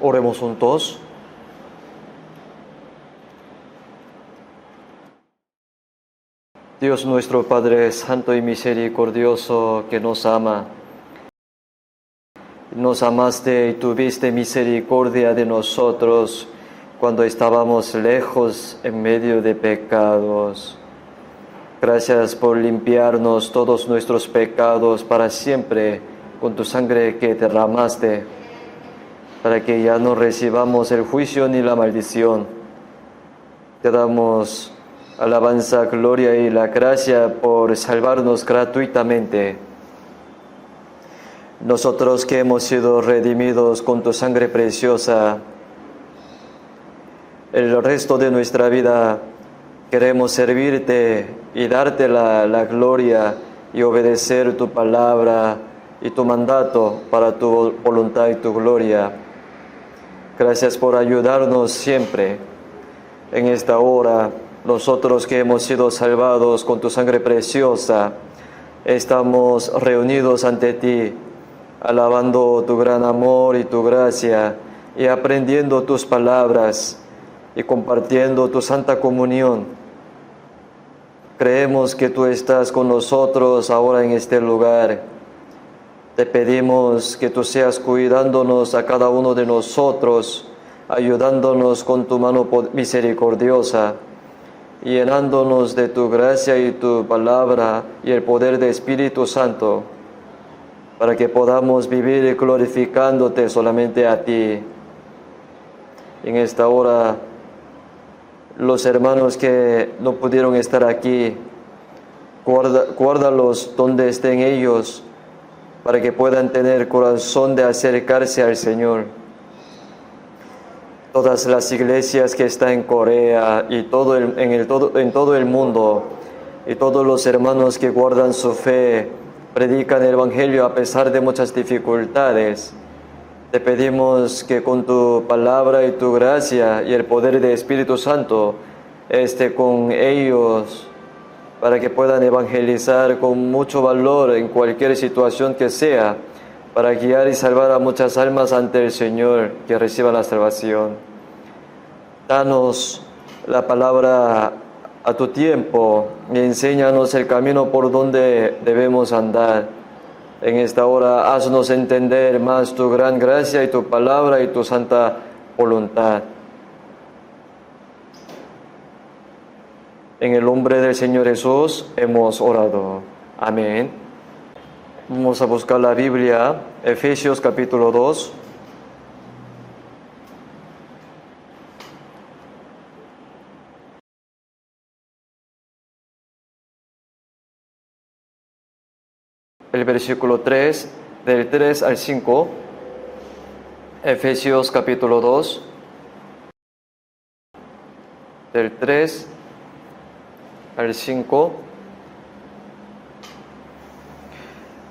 Oremos juntos. Dios nuestro Padre Santo y misericordioso, que nos ama, nos amaste y tuviste misericordia de nosotros cuando estábamos lejos en medio de pecados. Gracias por limpiarnos todos nuestros pecados para siempre con tu sangre que derramaste, para que ya no recibamos el juicio ni la maldición. Te damos alabanza, gloria y la gracia por salvarnos gratuitamente. Nosotros que hemos sido redimidos con tu sangre preciosa, el resto de nuestra vida queremos servirte y darte la gloria y obedecer tu palabra y tu mandato para tu voluntad y tu gloria. Gracias por ayudarnos siempre. En esta hora, nosotros que hemos sido salvados con tu sangre preciosa, estamos reunidos ante ti, alabando tu gran amor y tu gracia, y aprendiendo tus palabras, y compartiendo tu santa comunión. Creemos que tú estás con nosotros ahora en este lugar. Te pedimos que tú seas cuidándonos a cada uno de nosotros, ayudándonos con tu mano misericordiosa, llenándonos de tu gracia y tu palabra y el poder del Espíritu Santo, para que podamos vivir glorificándote solamente a ti. En esta hora, los hermanos que no pudieron estar aquí, guárdalos donde estén ellos, para que puedan tener corazón de acercarse al Señor. Todas las iglesias que están en Corea y en todo el mundo, y todos los hermanos que guardan su fe, predican el Evangelio a pesar de muchas dificultades. Te pedimos que con tu palabra y tu gracia y el poder del Espíritu Santo esté con ellos, para que puedan evangelizar con mucho valor en cualquier situación que sea, para guiar y salvar a muchas almas ante el Señor, que reciban la salvación. Danos la palabra a tu tiempo y enséñanos el camino por donde debemos andar. En esta hora, haznos entender más tu gran gracia y tu palabra y tu santa voluntad. En el nombre del Señor Jesús hemos orado. Amén. Vamos a buscar la Biblia, Efesios capítulo 2. El versículo 3, del 3 al 5, Efesios capítulo 2, del 3 al 5,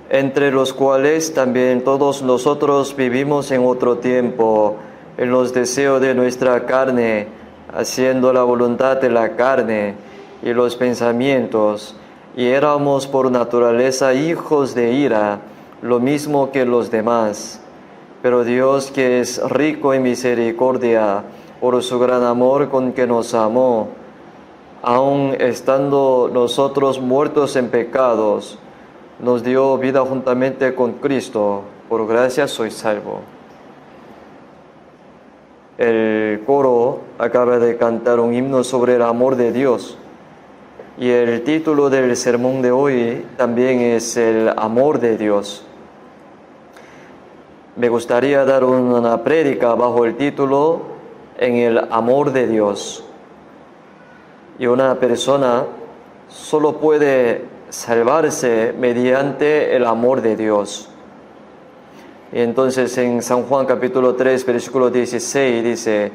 entre los cuales también todos nosotros vivimos en otro tiempo, en los deseos de nuestra carne, haciendo la voluntad de la carne y los pensamientos, y éramos por naturaleza hijos de ira, lo mismo que los demás. Pero Dios, que es rico en misericordia, por su gran amor con que nos amó, aun estando nosotros muertos en pecados, nos dio vida juntamente con Cristo. Por gracia soy salvo. El coro acaba de cantar un himno sobre el amor de Dios. Y el título del sermón de hoy también es el amor de Dios. Me gustaría dar una prédica bajo el título En el amor de Dios. Y una persona solo puede salvarse mediante el amor de Dios. Y entonces en San Juan capítulo 3, versículo 16 dice: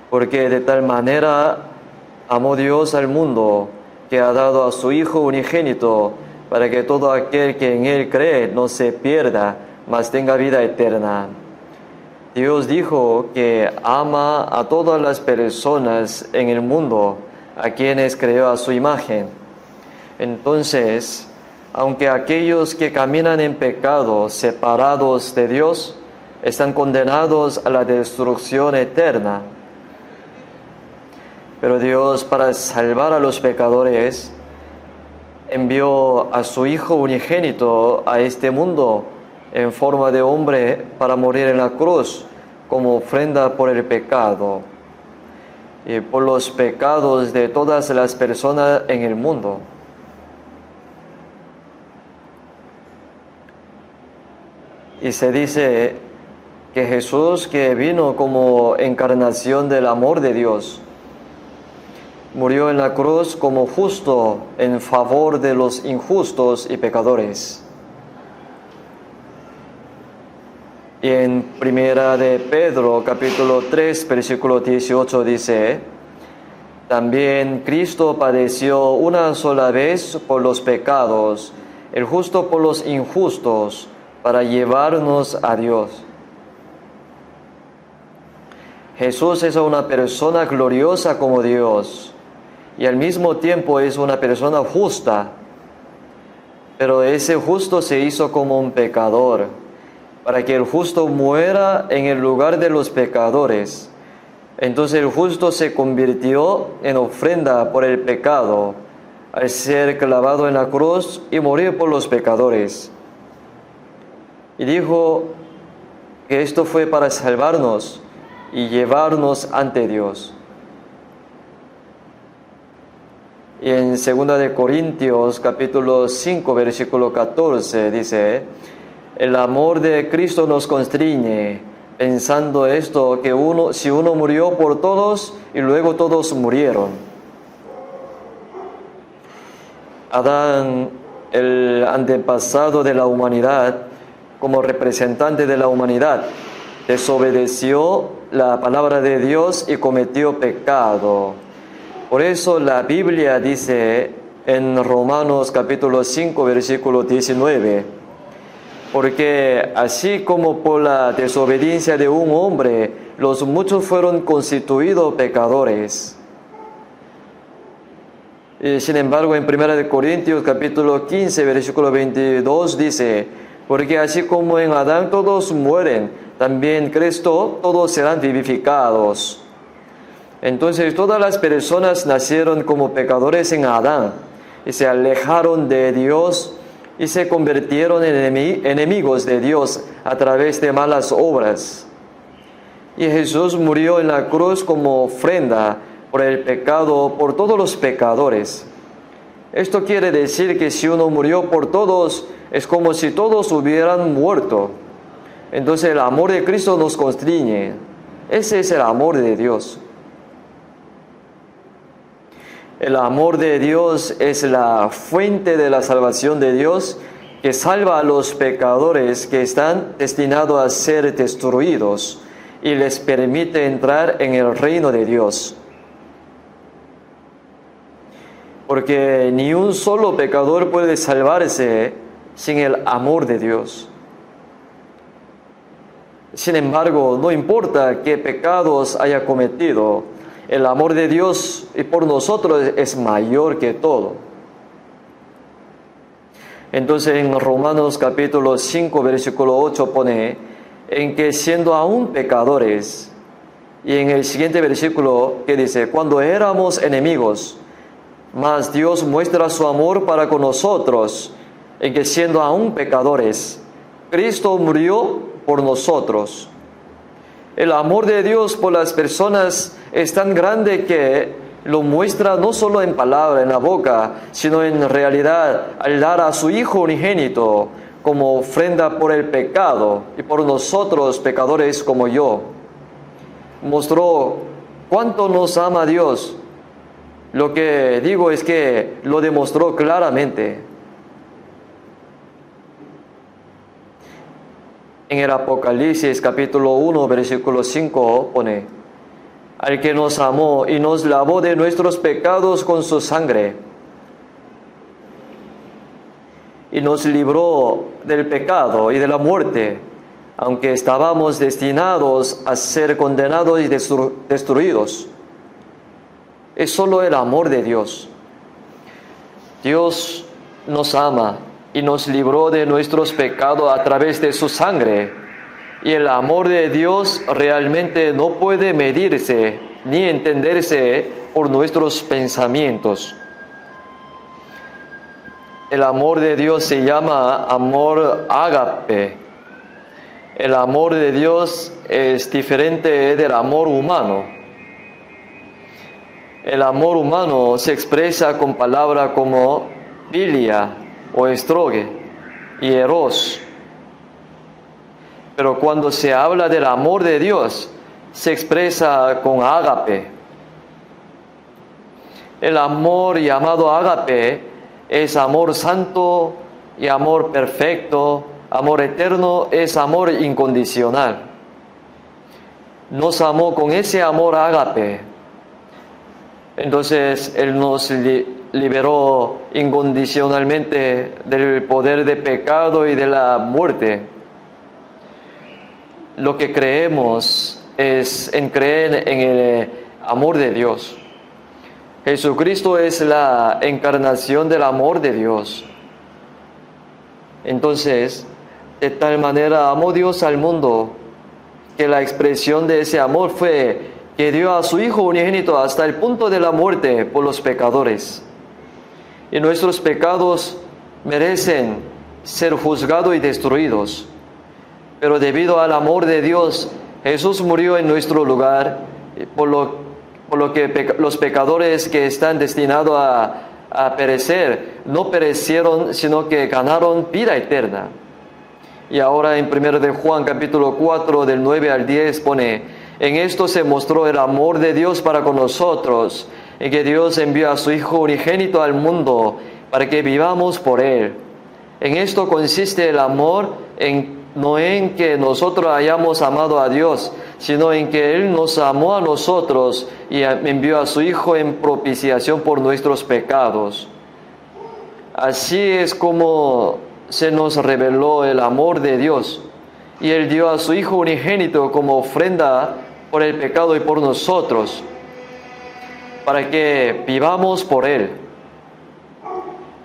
porque de tal manera amó Dios al mundo, que ha dado a su Hijo unigénito, para que todo aquel que en Él cree no se pierda, mas tenga vida eterna. Dios dijo que ama a todas las personas en el mundo, a quienes creó a su imagen. Entonces, aunque aquellos que caminan en pecado, separados de Dios, están condenados a la destrucción eterna. Pero Dios, para salvar a los pecadores, envió a su Hijo unigénito a este mundo en forma de hombre para morir en la cruz como ofrenda por el pecado y por los pecados de todas las personas en el mundo. Y se dice que Jesús, que vino como encarnación del amor de Dios, murió en la cruz como justo en favor de los injustos y pecadores. Y en Primera de Pedro, capítulo 3, versículo 18 dice: también Cristo padeció una sola vez por los pecados, el justo por los injustos, para llevarnos a Dios. Jesús es una persona gloriosa como Dios y al mismo tiempo es una persona justa, pero ese justo se hizo como un pecador, para que el justo muera en el lugar de los pecadores. Entonces el justo se convirtió en ofrenda por el pecado, al ser clavado en la cruz y morir por los pecadores. Y dijo que esto fue para salvarnos y llevarnos ante Dios. Y en 2 de Corintios, capítulo 5, versículo 14, dice: el amor de Cristo nos constriñe, pensando esto, que si uno murió por todos y luego todos murieron. Adán, el antepasado de la humanidad, como representante de la humanidad, desobedeció la palabra de Dios y cometió pecado. Por eso la Biblia dice en Romanos capítulo 5, versículo 19, porque así como por la desobediencia de un hombre, los muchos fueron constituidos pecadores. Y sin embargo, en 1 Corintios capítulo 15, versículo 22 dice: porque así como en Adán todos mueren, también en Cristo todos serán vivificados. Entonces todas las personas nacieron como pecadores en Adán y se alejaron de Dios y se convirtieron en enemigos de Dios a través de malas obras. Y Jesús murió en la cruz como ofrenda por el pecado, por todos los pecadores. Esto quiere decir que si uno murió por todos, es como si todos hubieran muerto. Entonces el amor de Cristo nos constriñe. Ese es el amor de Dios. El amor de Dios es la fuente de la salvación de Dios, que salva a los pecadores que están destinados a ser destruidos y les permite entrar en el reino de Dios. Porque ni un solo pecador puede salvarse sin el amor de Dios. Sin embargo, no importa qué pecados haya cometido, el amor de Dios y por nosotros es mayor que todo. Entonces en Romanos capítulo 5, versículo 8 pone: en que siendo aún pecadores, y en el siguiente versículo que dice: cuando éramos enemigos, mas Dios muestra su amor para con nosotros, en que siendo aún pecadores, Cristo murió por nosotros. El amor de Dios por las personas es tan grande que lo muestra no solo en palabra, en la boca, sino en realidad al dar a su Hijo unigénito como ofrenda por el pecado y por nosotros pecadores como yo. Mostró cuánto nos ama Dios. Lo que digo es que lo demostró claramente. En el Apocalipsis capítulo 1, versículo 5 pone: al que nos amó y nos lavó de nuestros pecados con su sangre, y nos libró del pecado y de la muerte, aunque estábamos destinados a ser condenados y destruidos. Es solo el amor de Dios. Dios nos ama y nos libró de nuestros pecados a través de su sangre. Y el amor de Dios realmente no puede medirse ni entenderse por nuestros pensamientos. El amor de Dios se llama amor ágape. El amor de Dios es diferente del amor humano. El amor humano se expresa con palabras como philia o estroge y eros. Pero cuando se habla del amor de Dios, se expresa con ágape. El amor llamado ágape es amor santo y amor perfecto. Amor eterno es amor incondicional. Nos amó con ese amor ágape. Entonces Él nos liberó incondicionalmente del poder de pecado y de la muerte. Lo que creemos es en creer en el amor de Dios. Jesucristo es la encarnación del amor de Dios. Entonces, de tal manera amó Dios al mundo, que la expresión de ese amor fue que dio a su Hijo unigénito hasta el punto de la muerte por los pecadores. Y nuestros pecados merecen ser juzgados y destruidos. Pero debido al amor de Dios, Jesús murió en nuestro lugar, por lo que los pecadores que están destinados a perecer no perecieron, sino que ganaron vida eterna. Y ahora en 1 de Juan capítulo 4 del 9 al 10 pone: en esto se mostró el amor de Dios para con nosotros, en que Dios envió a su Hijo unigénito al mundo para que vivamos por Él. En esto consiste el amor, no en que nosotros hayamos amado a Dios, sino en que Él nos amó a nosotros y envió a su Hijo en propiciación por nuestros pecados. Así es como se nos reveló el amor de Dios, y Él dio a su Hijo unigénito como ofrenda por el pecado y por nosotros, para que vivamos por Él.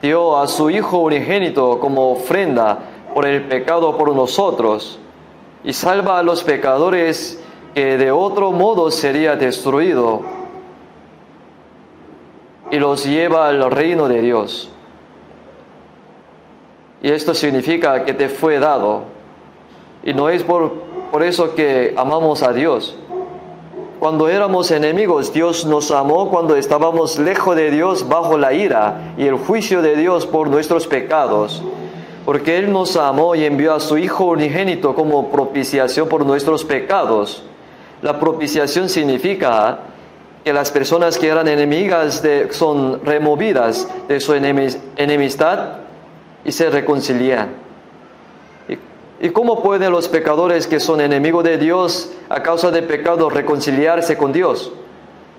Dio a su Hijo unigénito como ofrenda por el pecado por nosotros, y salva a los pecadores que de otro modo sería destruido, y los lleva al reino de Dios. Y esto significa que te fue dado. Y no es por eso que amamos a Dios. Cuando éramos enemigos, Dios nos amó cuando estábamos lejos de Dios, bajo la ira y el juicio de Dios por nuestros pecados. Porque Él nos amó y envió a su Hijo unigénito como propiciación por nuestros pecados. La propiciación significa que las personas que eran enemigas son removidas de su enemistad y se reconcilian. ¿Y cómo pueden los pecadores que son enemigos de Dios a causa de pecado reconciliarse con Dios?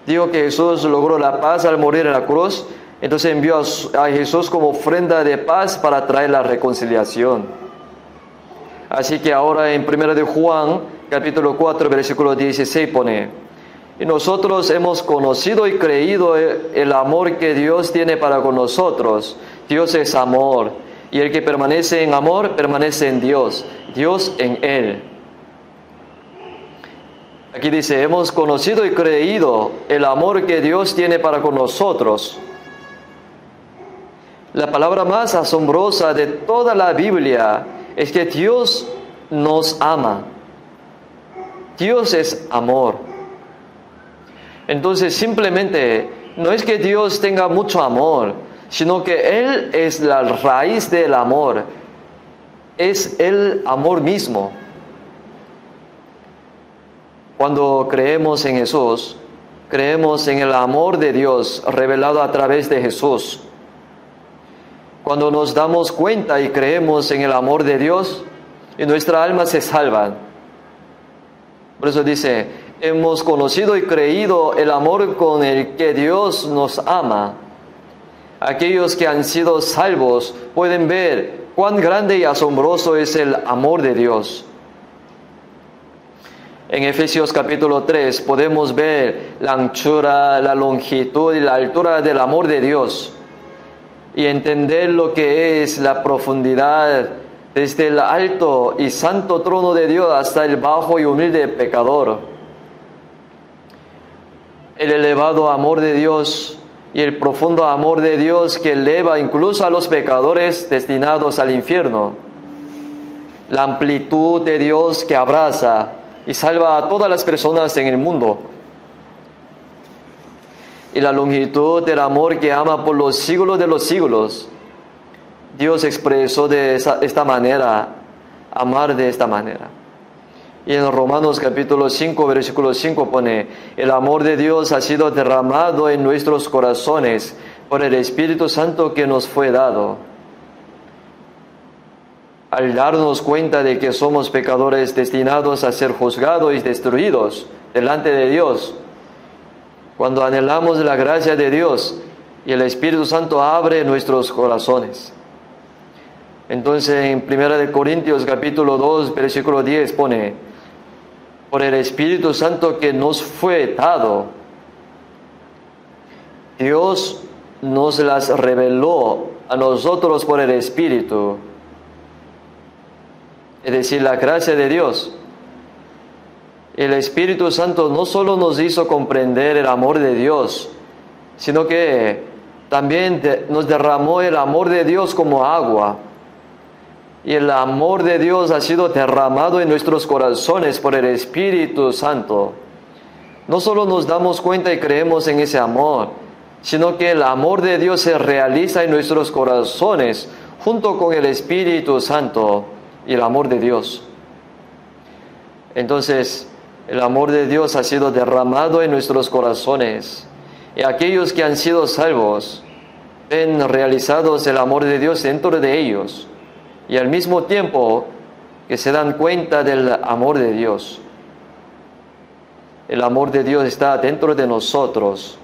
Digo que Jesús logró la paz al morir en la cruz, entonces envió a Jesús como ofrenda de paz para traer la reconciliación. Así que ahora en 1 de Juan, capítulo 4, versículo 16 pone: y nosotros hemos conocido y creído el amor que Dios tiene para con nosotros. Dios es amor, y el que permanece en amor, permanece en Dios, Dios en Él. Aquí dice: hemos conocido y creído el amor que Dios tiene para con nosotros. La palabra más asombrosa de toda la Biblia es que Dios nos ama. Dios es amor. Entonces simplemente no es que Dios tenga mucho amor, sino que Él es la raíz del amor. Es el amor mismo. Cuando creemos en Jesús, creemos en el amor de Dios revelado a través de Jesús. Cuando nos damos cuenta y creemos en el amor de Dios, y nuestra alma se salva. Por eso dice: hemos conocido y creído el amor con el que Dios nos ama. Aquellos que han sido salvos pueden ver cuán grande y asombroso es el amor de Dios. En Efesios capítulo 3 podemos ver la anchura, la longitud y la altura del amor de Dios, y entender lo que es la profundidad desde el alto y santo trono de Dios hasta el bajo y humilde pecador. El elevado amor de Dios y el profundo amor de Dios que eleva incluso a los pecadores destinados al infierno. La amplitud de Dios que abraza y salva a todas las personas en el mundo. Y la longitud del amor que ama por los siglos de los siglos. Dios expresó de esta manera, amar de esta manera. Y en Romanos capítulo 5, versículo 5 pone, el amor de Dios ha sido derramado en nuestros corazones por el Espíritu Santo que nos fue dado. Al darnos cuenta de que somos pecadores destinados a ser juzgados y destruidos delante de Dios, cuando anhelamos la gracia de Dios y el Espíritu Santo abre nuestros corazones. Entonces en 1 Corintios capítulo 2, versículo 10 pone, por el Espíritu Santo que nos fue dado, Dios nos las reveló a nosotros por el Espíritu. Es decir, la gracia de Dios. El Espíritu Santo no solo nos hizo comprender el amor de Dios, sino que también nos derramó el amor de Dios como agua. Y el amor de Dios ha sido derramado en nuestros corazones por el Espíritu Santo. No solo nos damos cuenta y creemos en ese amor, sino que el amor de Dios se realiza en nuestros corazones junto con el Espíritu Santo y el amor de Dios. Entonces, el amor de Dios ha sido derramado en nuestros corazones. Y aquellos que han sido salvos ven realizados el amor de Dios dentro de ellos. Y al mismo tiempo que se dan cuenta del amor de Dios. El amor de Dios está dentro de nosotros.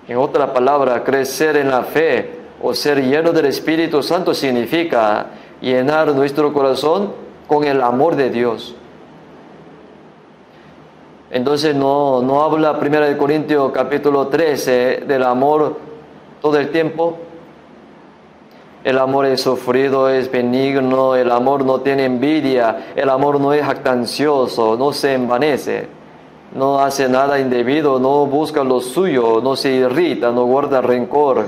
En otra palabra, crecer en la fe o ser lleno del Espíritu Santo significa llenar nuestro corazón con el amor de Dios. Entonces no habla 1 Corintios capítulo 13 del amor todo el tiempo. El amor es sufrido, es benigno, el amor no tiene envidia, el amor no es jactancioso, no se envanece, no hace nada indebido, no busca lo suyo, no se irrita, no guarda rencor.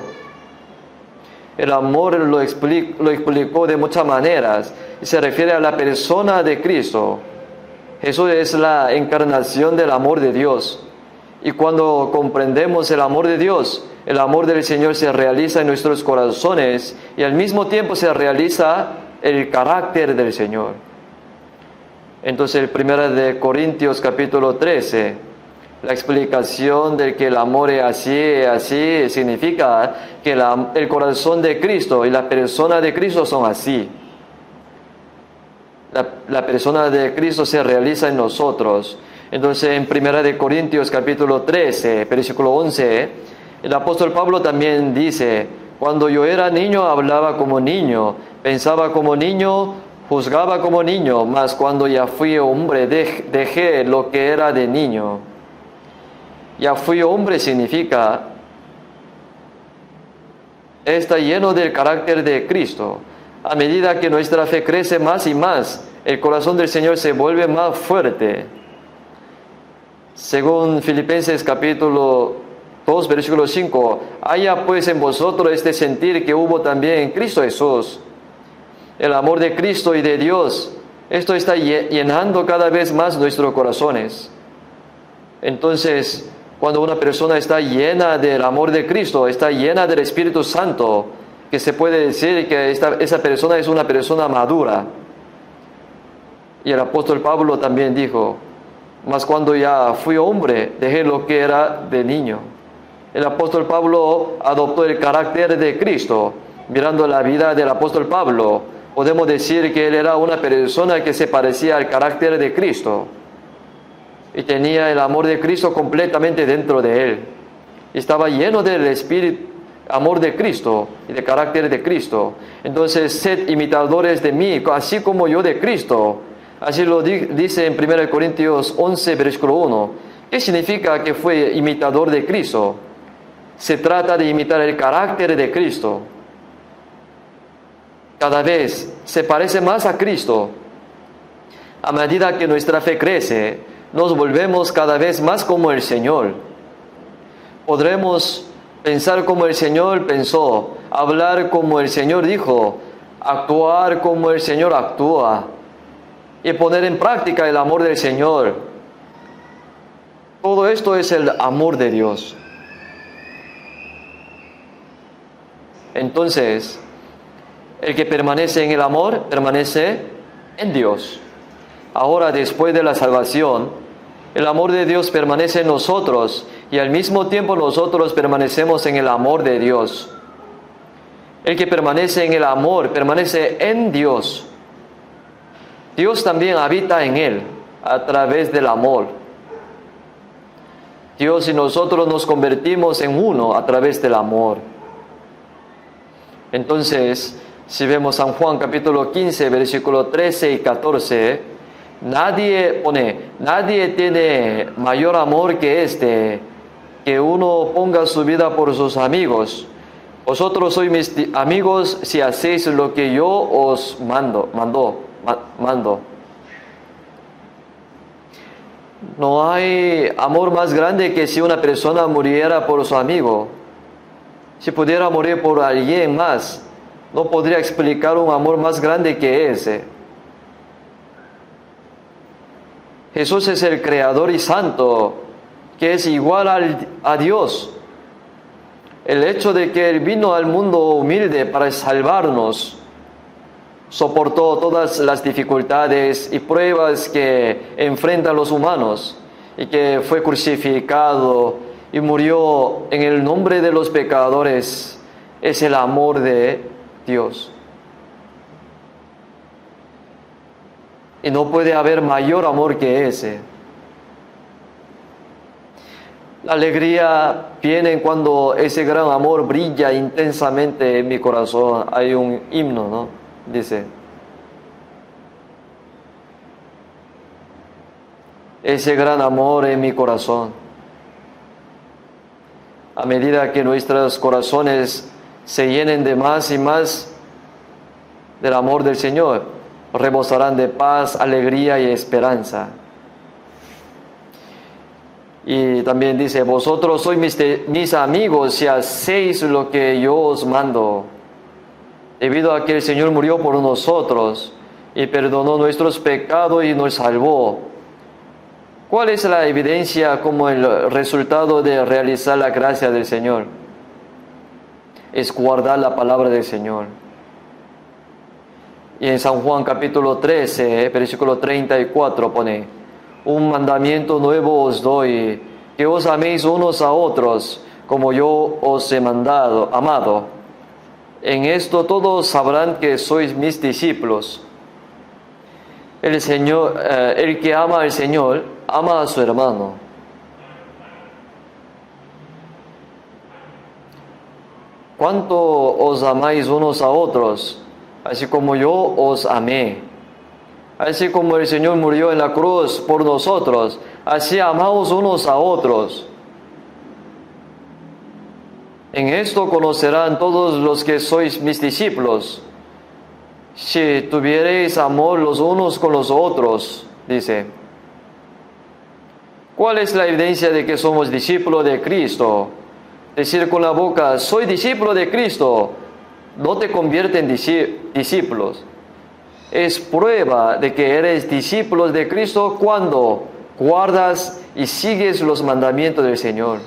El amor lo explicó de muchas maneras y se refiere a la persona de Cristo. Jesús es la encarnación del amor de Dios. Y cuando comprendemos el amor de Dios, el amor del Señor se realiza en nuestros corazones y al mismo tiempo se realiza el carácter del Señor. Entonces, el 1 Corintios capítulo 13, la explicación de que el amor es así, significa que el corazón de Cristo y la persona de Cristo son así. La persona de Cristo se realiza en nosotros. Entonces, en 1 Corintios capítulo 13, versículo 11, el apóstol Pablo también dice, cuando yo era niño hablaba como niño, pensaba como niño, juzgaba como niño, mas cuando ya fui hombre dejé lo que era de niño. Ya fui hombre significa, está lleno del carácter de Cristo. A medida que nuestra fe crece más y más, el corazón del Señor se vuelve más fuerte. Según Filipenses capítulo 2, versículo 5, haya pues en vosotros este sentir que hubo también en Cristo Jesús. El amor de Cristo y de Dios, esto está llenando cada vez más nuestros corazones. Entonces, cuando una persona está llena del amor de Cristo, está llena del Espíritu Santo, que se puede decir que esa persona es una persona madura. Y el apóstol Pablo también dijo, mas cuando ya fui hombre, dejé lo que era de niño. El apóstol Pablo adoptó el carácter de Cristo. Mirando la vida del apóstol Pablo, podemos decir que él era una persona que se parecía al carácter de Cristo. Y tenía el amor de Cristo completamente dentro de él. Estaba lleno del Espíritu, amor de Cristo y del carácter de Cristo. Entonces, sed imitadores de mí, así como yo de Cristo. Así lo dice en 1 Corintios 11, versículo 1. ¿Qué significa que fue imitador de Cristo? Se trata de imitar el carácter de Cristo. cada vez se parece más a Cristo. A medida que nuestra fe crece, nos volvemos cada vez más como el Señor. Podremos pensar como el Señor pensó, hablar como el Señor dijo, actuar como el Señor actúa y poner en práctica el amor del Señor. Todo esto es el amor de Dios. Entonces, el que permanece en el amor, permanece en Dios. Ahora, después de la salvación, el amor de Dios permanece en nosotros y al mismo tiempo nosotros permanecemos en el amor de Dios. El que permanece en el amor, permanece en Dios. Dios también habita en él a través del amor. Dios y nosotros nos convertimos en uno a través del amor. Entonces, si vemos San Juan capítulo 15, versículo 13 y 14, nadie tiene mayor amor que este, que uno ponga su vida por sus amigos. Vosotros sois mis amigos si hacéis lo que yo os mando. No hay amor más grande que si una persona muriera por su amigo. Si pudiera morir por alguien más, no podría explicar un amor más grande que ese. Jesús es el Creador y Santo, que es igual a Dios. El hecho de que Él vino al mundo humilde para salvarnos, soportó todas las dificultades y pruebas que enfrentan los humanos, y que fue crucificado y murió en el nombre de los pecadores, es el amor de Dios. Y no puede haber mayor amor que ese. La alegría viene cuando ese gran amor brilla intensamente en mi corazón. Hay un himno, ¿no? Dice: ese gran amor en mi corazón. A medida que nuestros corazones se llenen de más y más del amor del Señor, rebosarán de paz, alegría y esperanza. Y también dice: vosotros sois mis amigos si hacéis lo que yo os mando. Debido a que el Señor murió por nosotros y perdonó nuestros pecados y nos salvó. ¿Cuál es la evidencia como el resultado de realizar la gracia del Señor? Es guardar la palabra del Señor. Y en San Juan capítulo 13, versículo 34 pone: un mandamiento nuevo os doy, que os améis unos a otros, como yo os he amado. En esto todos sabrán que sois mis discípulos. El que ama al Señor, ama a su hermano. ¿Cuánto os amáis unos a otros? Así como yo os amé. Así como el Señor murió en la cruz por nosotros, así amamos unos a otros. En esto conocerán todos los que sois mis discípulos, si tuviereis amor los unos con los otros, dice. ¿Cuál es la evidencia de que somos discípulos de Cristo? Decir con la boca, soy discípulo de Cristo, no te convierte en discípulos. Es prueba de que eres discípulos de Cristo cuando guardas y sigues los mandamientos del Señor.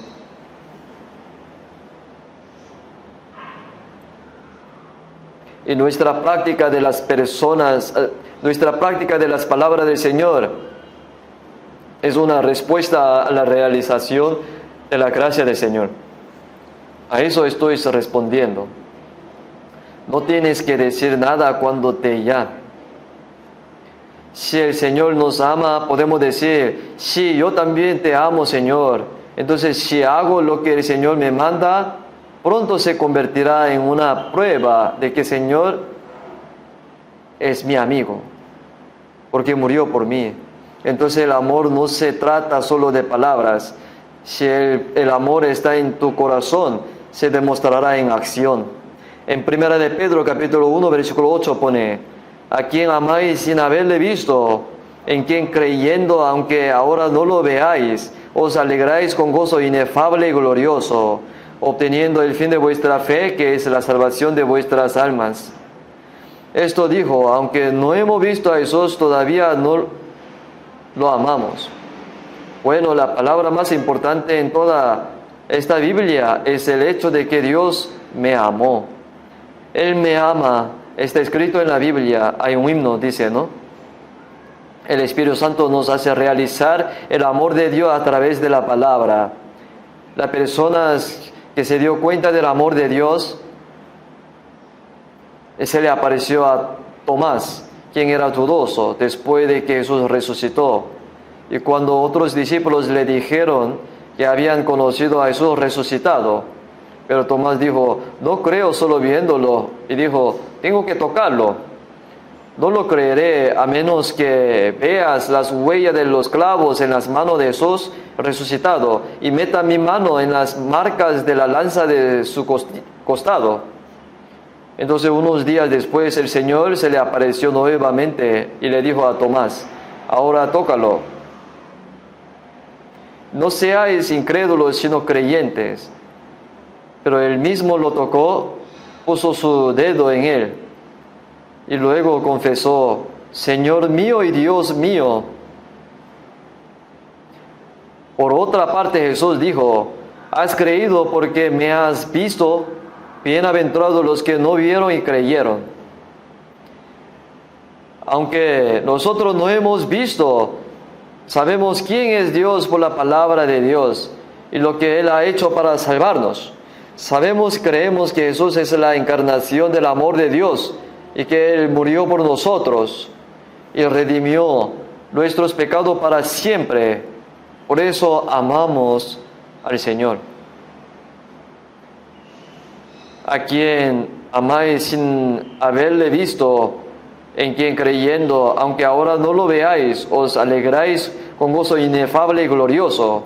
Y nuestra práctica de las palabras del Señor es una respuesta a la realización de la gracia del Señor. A eso estoy respondiendo. No tienes que decir nada cuando te llame. Si el Señor nos ama, podemos decir: sí, yo también te amo, Señor. Entonces, si hago lo que el Señor me manda, pronto se convertirá en una prueba de que el Señor es mi amigo, porque murió por mí. Entonces el amor no se trata solo de palabras. Si el amor está en tu corazón, se demostrará en acción. En 1 de Pedro capítulo 1 versículo 8 pone: a quien amáis sin haberle visto, en quien creyendo, aunque ahora no lo veáis, os alegráis con gozo inefable y glorioso, obteniendo el fin de vuestra fe, que es la salvación de vuestras almas. Esto dijo: aunque no hemos visto a Jesús, todavía no lo amamos. Bueno, la palabra más importante en toda esta Biblia es el hecho de que Dios me amó. Él me ama. Está escrito en la Biblia, hay un himno, dice, ¿no? El Espíritu Santo nos hace realizar el amor de Dios a través de la palabra. La persona que se dio cuenta del amor de Dios, se le apareció a Tomás, quien era dudoso, después de que Jesús resucitó. Y cuando otros discípulos le dijeron que habían conocido a Jesús resucitado, pero Tomás dijo: no creo solo viéndolo. Y dijo: tengo que tocarlo. No lo creeré a menos que veas las huellas de los clavos en las manos de Jesús resucitado y meta mi mano en las marcas de la lanza de su costado. Entonces, unos días después, el Señor se le apareció nuevamente y le dijo a Tomás: ahora tócalo. No seáis incrédulos, sino creyentes. Pero él mismo lo tocó, puso su dedo en él y luego confesó: Señor mío y Dios mío. Por otra parte, Jesús dijo: has creído porque me has visto. Bienaventurados los que no vieron y creyeron. Aunque nosotros no hemos visto, sabemos quién es Dios por la palabra de Dios y lo que Él ha hecho para salvarnos. Sabemos y creemos que Jesús es la encarnación del amor de Dios y que Él murió por nosotros y redimió nuestros pecados para siempre. Por eso amamos al Señor. A quien amáis sin haberle visto, en quien creyendo, aunque ahora no lo veáis, os alegráis con gozo inefable y glorioso,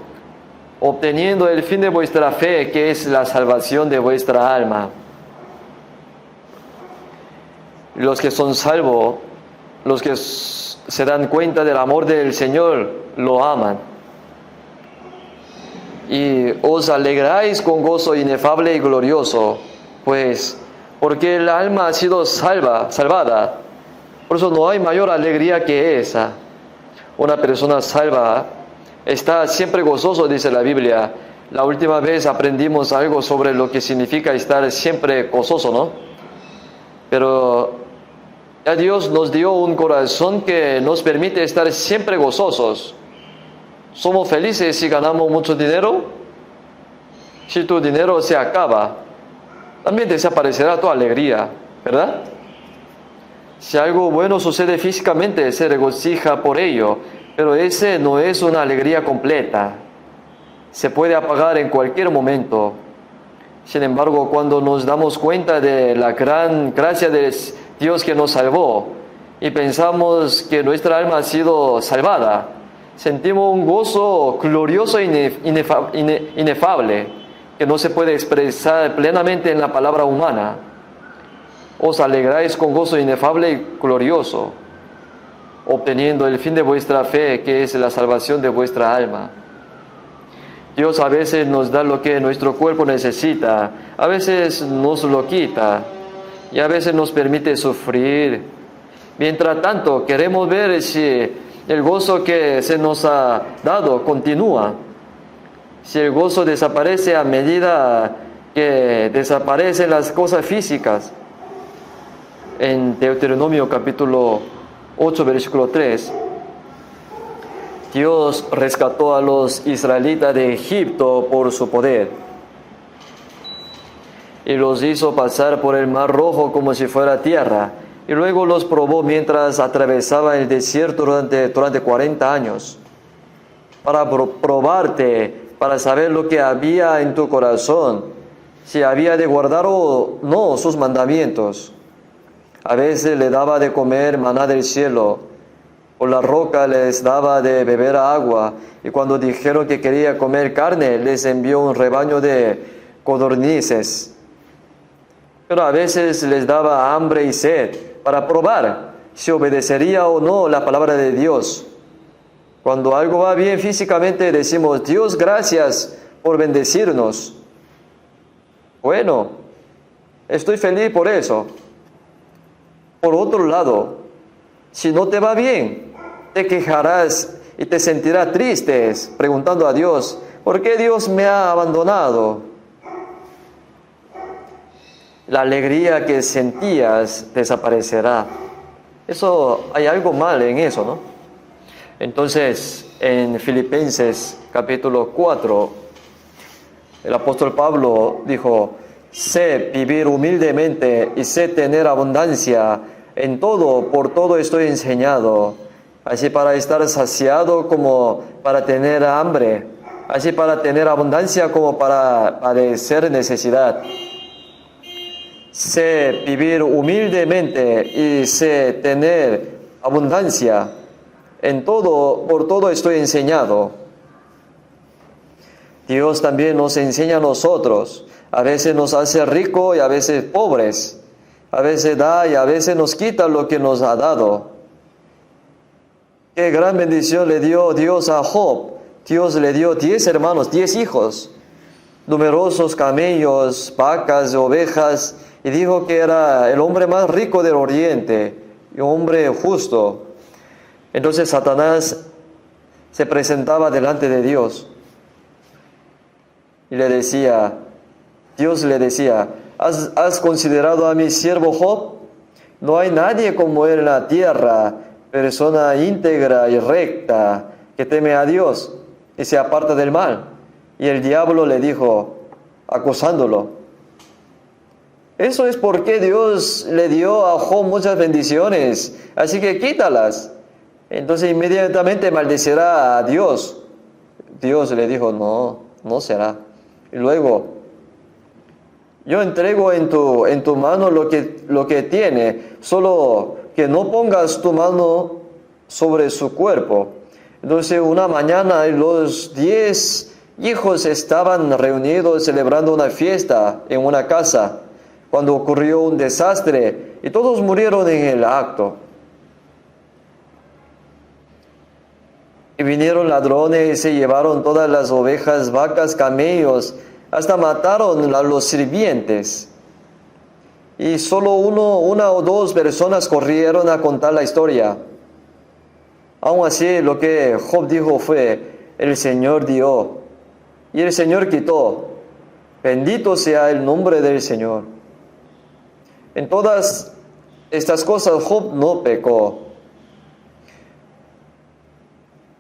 obteniendo el fin de vuestra fe, que es la salvación de vuestra alma. Los que son salvos, los que se dan cuenta del amor del Señor, lo aman. Y os alegráis con gozo inefable y glorioso, pues porque el alma ha sido salvada. Por eso no hay mayor alegría que esa. Una persona salva está siempre gozoso, dice la Biblia. La última vez aprendimos algo sobre lo que significa estar siempre gozoso, ¿no? Pero ya Dios nos dio un corazón que nos permite estar siempre gozosos. ¿Somos felices si ganamos mucho dinero? Si tu dinero se acaba, también desaparecerá tu alegría, ¿verdad? Si algo bueno sucede físicamente, se regocija por ello, pero ese no es una alegría completa. Se puede apagar en cualquier momento. Sin embargo, cuando nos damos cuenta de la gran gracia de Dios que nos salvó y pensamos que nuestra alma ha sido salvada, sentimos un gozo glorioso e inefable, que no se puede expresar plenamente en la palabra humana. Os alegráis con gozo inefable y glorioso, obteniendo el fin de vuestra fe, que es la salvación de vuestra alma. Dios a veces nos da lo que nuestro cuerpo necesita, a veces nos lo quita y a veces nos permite sufrir. Mientras tanto, queremos ver si el gozo que se nos ha dado continúa. Si el gozo desaparece a medida que desaparecen las cosas físicas. En Deuteronomio capítulo 8, versículo 3, Dios rescató a los israelitas de Egipto por su poder y los hizo pasar por el Mar Rojo como si fuera tierra, y luego los probó mientras atravesaba el desierto durante 40 años, para probarte, para saber lo que había en tu corazón, si había de guardar o no sus mandamientos. A veces le daba de comer maná del cielo, o la roca les daba de beber agua, y cuando dijeron que quería comer carne, les envió un rebaño de codornices. pero a veces les daba hambre y sed para probar si obedecería o no la palabra de Dios. Cuando algo va bien físicamente decimos, Dios, gracias por bendecirnos. Bueno, estoy feliz por eso. Por otro lado, si no te va bien, te quejarás y te sentirás triste preguntando a Dios, ¿por qué Dios me ha abandonado? La alegría que sentías desaparecerá. Eso, hay algo mal en eso, ¿no? Entonces, en Filipenses capítulo 4, el apóstol Pablo dijo, sé vivir humildemente y sé tener abundancia. En todo, por todo estoy enseñado, así para estar saciado como para tener hambre, así para tener abundancia como para padecer necesidad. Sé vivir humildemente y sé tener abundancia. En todo, por todo estoy enseñado. Dios también nos enseña a nosotros. A veces nos hace ricos y a veces pobres. A veces da y a veces nos quita lo que nos ha dado. Qué gran bendición le dio Dios a Job. Dios le dio 10 hermanos, 10 hijos, numerosos camellos, vacas, ovejas, y dijo que era el hombre más rico del oriente y un hombre justo. Entonces Satanás se presentaba delante de Dios y le decía, Dios le decía, ¿has considerado a mi siervo Job? No hay nadie como él en la tierra, persona íntegra y recta, que teme a Dios y se aparta del mal. Y el diablo le dijo, acusándolo, eso es porque Dios le dio a Job muchas bendiciones, así que quítalas. Entonces inmediatamente maldecirá a Dios. Dios le dijo, no será. Y luego, yo entrego en tu mano lo que tiene, solo que no pongas tu mano sobre su cuerpo. Entonces una mañana los 10 hijos estaban reunidos celebrando una fiesta en una casa, cuando ocurrió un desastre y todos murieron en el acto. Y vinieron ladrones y se llevaron todas las ovejas, vacas, camellos, hasta mataron a los sirvientes. Y solo una o dos personas corrieron a contar la historia. Aún así, lo que Job dijo fue, el Señor dio y el Señor quitó. Bendito sea el nombre del Señor. En todas estas cosas Job no pecó.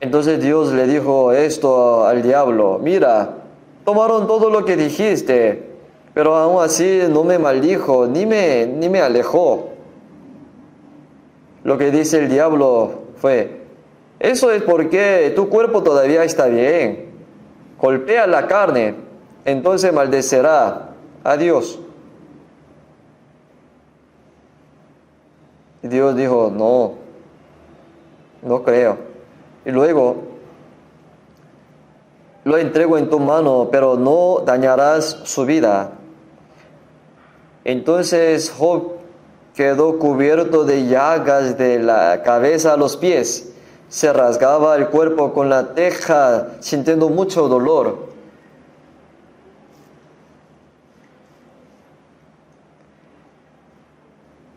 Entonces Dios le dijo esto al diablo, mira, tomaron todo lo que dijiste, pero aún así no me maldijo, ni me alejó. Lo que dice el diablo fue, eso es porque tu cuerpo todavía está bien. Golpea la carne, entonces maldecerá a Dios. Y Dios dijo, no creo. Y luego, lo entrego en tu mano, pero no dañarás su vida. Entonces Job quedó cubierto de llagas de la cabeza a los pies. Se rasgaba el cuerpo con la teja, sintiendo mucho dolor.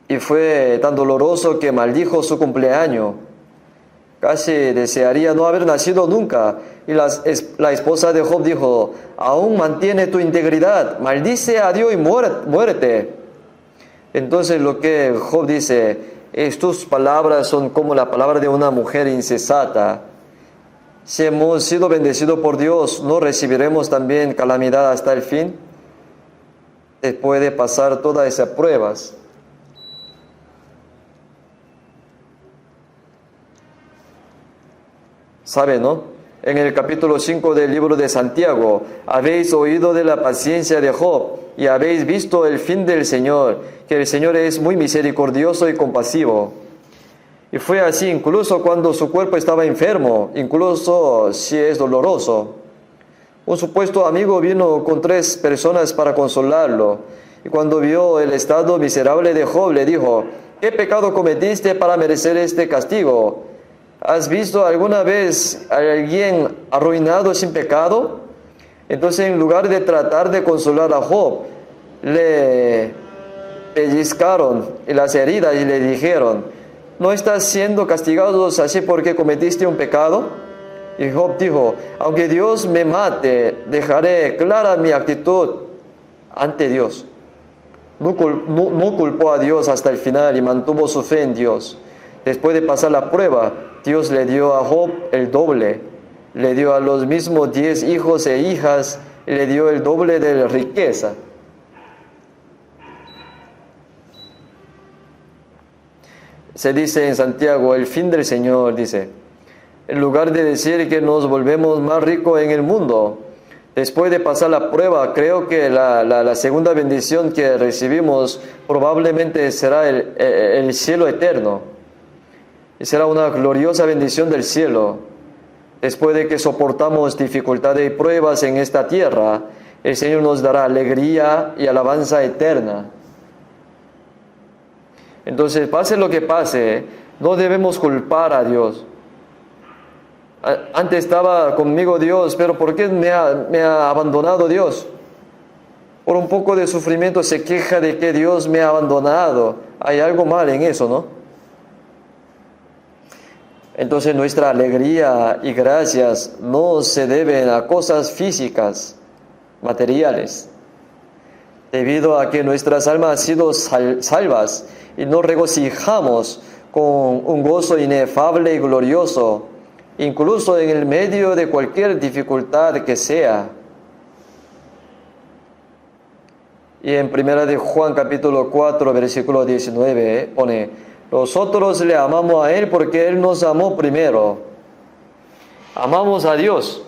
Y fue tan doloroso que maldijo su cumpleaños. Casi desearía no haber nacido nunca. Y la esposa de Job dijo, aún mantiene tu integridad, maldice a Dios y muérete. Entonces lo que Job dice, tus palabras son como la palabra de una mujer insensata. Si hemos sido bendecidos por Dios, ¿no recibiremos también calamidad hasta el fin? Después de pasar todas esas pruebas. ¿Sabe, no? En el capítulo 5 del libro de Santiago, habéis oído de la paciencia de Job y habéis visto el fin del Señor, que el Señor es muy misericordioso y compasivo. Y fue así incluso cuando su cuerpo estaba enfermo, incluso si es doloroso. Un supuesto amigo vino con 3 personas para consolarlo, Y cuando vio el estado miserable de Job, le dijo: ¿qué pecado cometiste para merecer este castigo? ¿Has visto alguna vez a alguien arruinado sin pecado? Entonces, en lugar de tratar de consolar a Job, le pellizcaron en las heridas y le dijeron: ¿no estás siendo castigado así porque cometiste un pecado? Y Job dijo: aunque Dios me mate, dejaré clara mi actitud ante Dios. No culpó a Dios hasta el final y mantuvo su fe en Dios. Después de pasar la prueba, Dios le dio a Job el doble. Le dio a los mismos 10 hijos e hijas y le dio el doble de la riqueza. Se dice en Santiago, el fin del Señor, dice, en lugar de decir que nos volvemos más ricos en el mundo, después de pasar la prueba, creo que la segunda bendición que recibimos probablemente será el cielo eterno. Y será una gloriosa bendición del cielo. Después de que soportamos dificultades y pruebas en esta tierra, el Señor nos dará alegría y alabanza eterna. Entonces, pase lo que pase, no debemos culpar a Dios. Antes estaba conmigo Dios, pero ¿por qué me ha abandonado Dios? Por un poco de sufrimiento se queja de que Dios me ha abandonado. Hay algo mal en eso, ¿no? Entonces nuestra alegría y gracias no se deben a cosas físicas, materiales. Debido a que nuestras almas han sido salvas y nos regocijamos con un gozo inefable y glorioso, incluso en el medio de cualquier dificultad que sea. Y en 1 de Juan capítulo 4, versículo 19, pone: nosotros le amamos a Él porque Él nos amó primero. Amamos a Dios.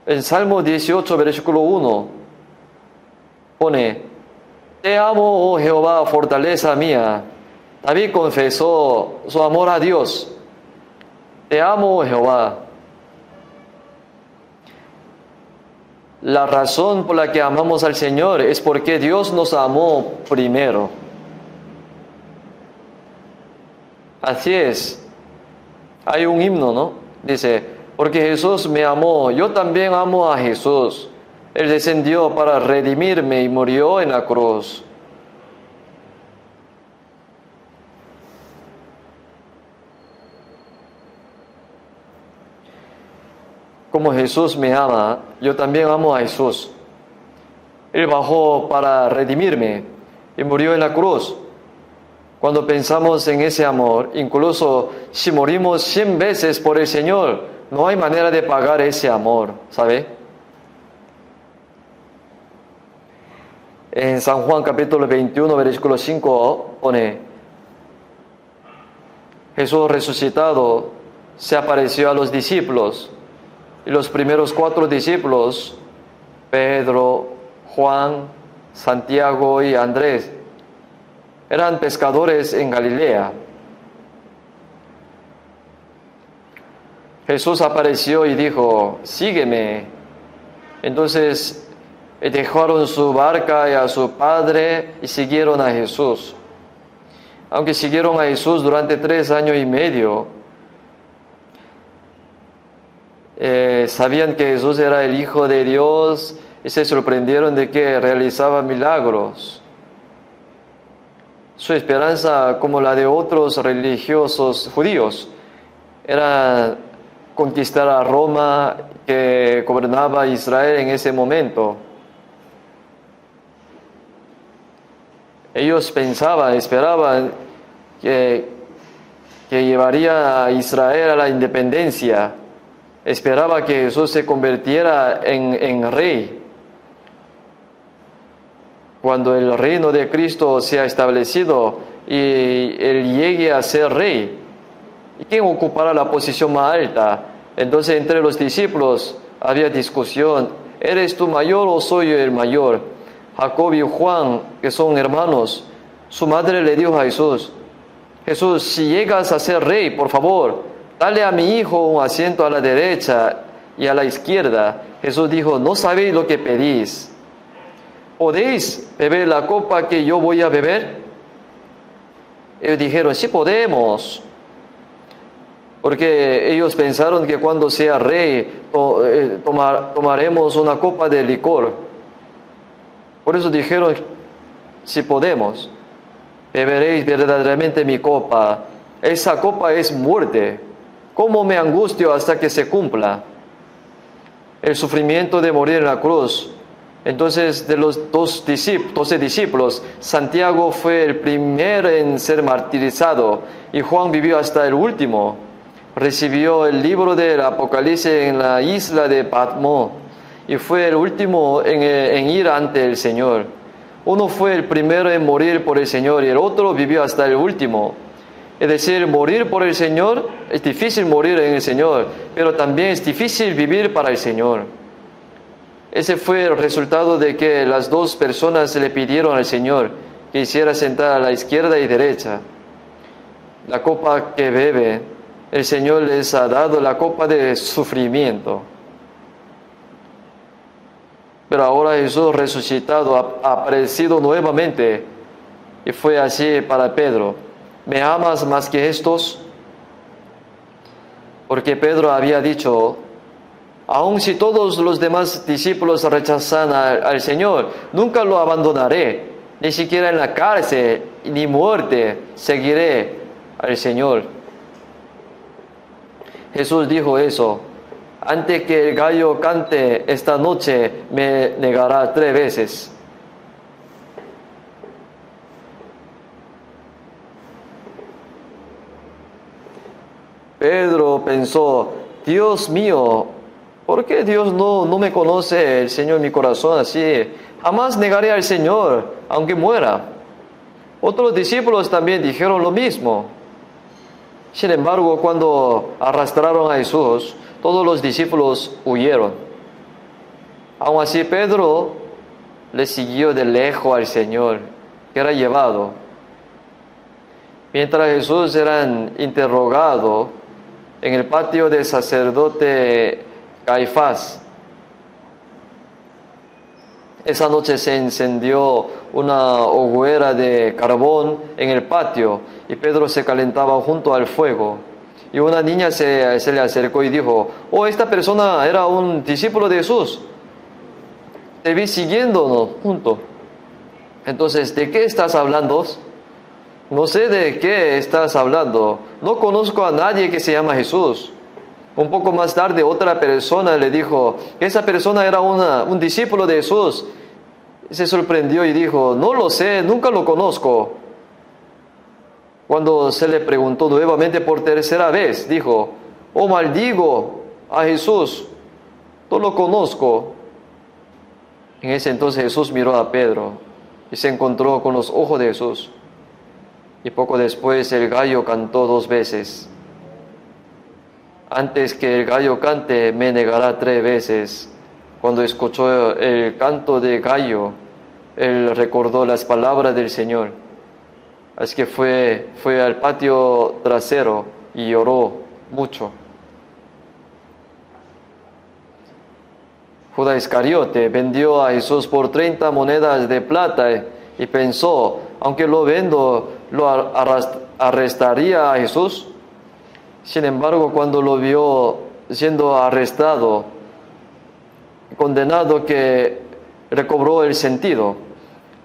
En Salmo 18, versículo 1, pone: te amo, oh Jehová, fortaleza mía. David confesó su amor a Dios. Te amo, oh Jehová. La razón por la que amamos al Señor es porque Dios nos amó primero. Así es. Hay un himno, ¿no? Dice: porque Jesús me amó, yo también amo a Jesús. Él descendió para redimirme y murió en la cruz. Como Jesús me ama, yo también amo a Jesús. Él bajó para redimirme y murió en la cruz. Cuando pensamos en ese amor, incluso si morimos 100 veces por el Señor, no hay manera de pagar ese amor, ¿sabe? En San Juan capítulo 21, versículo 5 pone: Jesús resucitado se apareció a los discípulos. Y los primeros 4 discípulos, Pedro, Juan, Santiago y Andrés, eran pescadores en Galilea. Jesús apareció y dijo: sígueme. Entonces dejaron su barca y a su padre y siguieron a Jesús. Aunque siguieron a Jesús durante 3 años y medio, sabían que Jesús era el Hijo de Dios y se sorprendieron de que realizaba milagros. Su esperanza, como la de otros religiosos judíos, era conquistar a Roma, que gobernaba Israel en ese momento. Ellos esperaban que llevaría a Israel a la independencia. Esperaba que Jesús se convirtiera en rey. Cuando el reino de Cristo sea establecido y Él llegue a ser rey, ¿y quién ocupará la posición más alta? Entonces entre los discípulos había discusión: ¿eres tú mayor o soy yo el mayor? Jacob y Juan, que son hermanos, su madre le dijo a Jesús: Jesús, si llegas a ser rey, por favor, dale a mi hijo un asiento a la derecha y a la izquierda. Jesús dijo: no sabéis lo que pedís. ¿podéis beber la copa que yo voy a beber? Ellos dijeron, sí podemos. Porque ellos pensaron que cuando sea rey tomaremos una copa de licor. Por eso dijeron, si podemos, beberéis verdaderamente mi copa. Esa copa es muerte. ¿Cómo me angustio hasta que se cumpla el sufrimiento de morir en la cruz? Entonces, de los 12 discípulos, Santiago fue el primero en ser martirizado y Juan vivió hasta el último. Recibió el libro del Apocalipsis en la isla de Patmos y fue el último en ir ante el Señor. Uno fue el primero en morir por el Señor y el otro vivió hasta el último. Es decir, morir por el Señor, es difícil morir en el Señor, pero también es difícil vivir para el Señor. Ese fue el resultado de que las dos personas le pidieron al Señor que hiciera sentar a la izquierda y derecha. La copa que bebe, el Señor les ha dado la copa de sufrimiento. Pero ahora Jesús resucitado ha aparecido nuevamente y fue así para Pedro. ¿Me amas más que estos? Porque Pedro había dicho, aun si todos los demás discípulos rechazan al Señor, nunca lo abandonaré, ni siquiera en la cárcel ni muerte seguiré al Señor. Jesús dijo eso, antes que el gallo cante esta noche me negará 3 veces. Pedro pensó, Dios mío, ¿por qué Dios no me conoce, el Señor, mi corazón así? Jamás negaré al Señor, aunque muera. Otros discípulos también dijeron lo mismo. Sin embargo, cuando arrastraron a Jesús, todos los discípulos huyeron. Aun así, Pedro le siguió de lejos al Señor, que era llevado. Mientras Jesús era interrogado en el patio del sacerdote Caifás, esa noche se encendió una hoguera de carbón en el patio y Pedro se calentaba junto al fuego. Y una niña se le acercó y dijo, oh, esta persona era un discípulo de Jesús. Te vi siguiéndonos junto. Entonces, ¿de qué estás hablando? No sé de qué estás hablando. No conozco a nadie que se llama Jesús. Un poco más tarde, otra persona le dijo que esa persona era un discípulo de Jesús. Se sorprendió y dijo, no lo sé, nunca lo conozco. Cuando se le preguntó nuevamente por tercera vez, dijo, oh, maldigo a Jesús, no lo conozco. En ese entonces Jesús miró a Pedro y se encontró con los ojos de Jesús. Y poco después el gallo cantó 2 veces. Antes que el gallo cante, me negará 3 veces. Cuando escuchó el canto de gallo, él recordó las palabras del Señor. Así que fue al patio trasero y lloró mucho. Judas Iscariote vendió a Jesús por 30 monedas de plata y pensó, aunque lo vendo, lo arrestaría a Jesús. Sin embargo, cuando lo vio siendo arrestado, condenado, que recobró el sentido.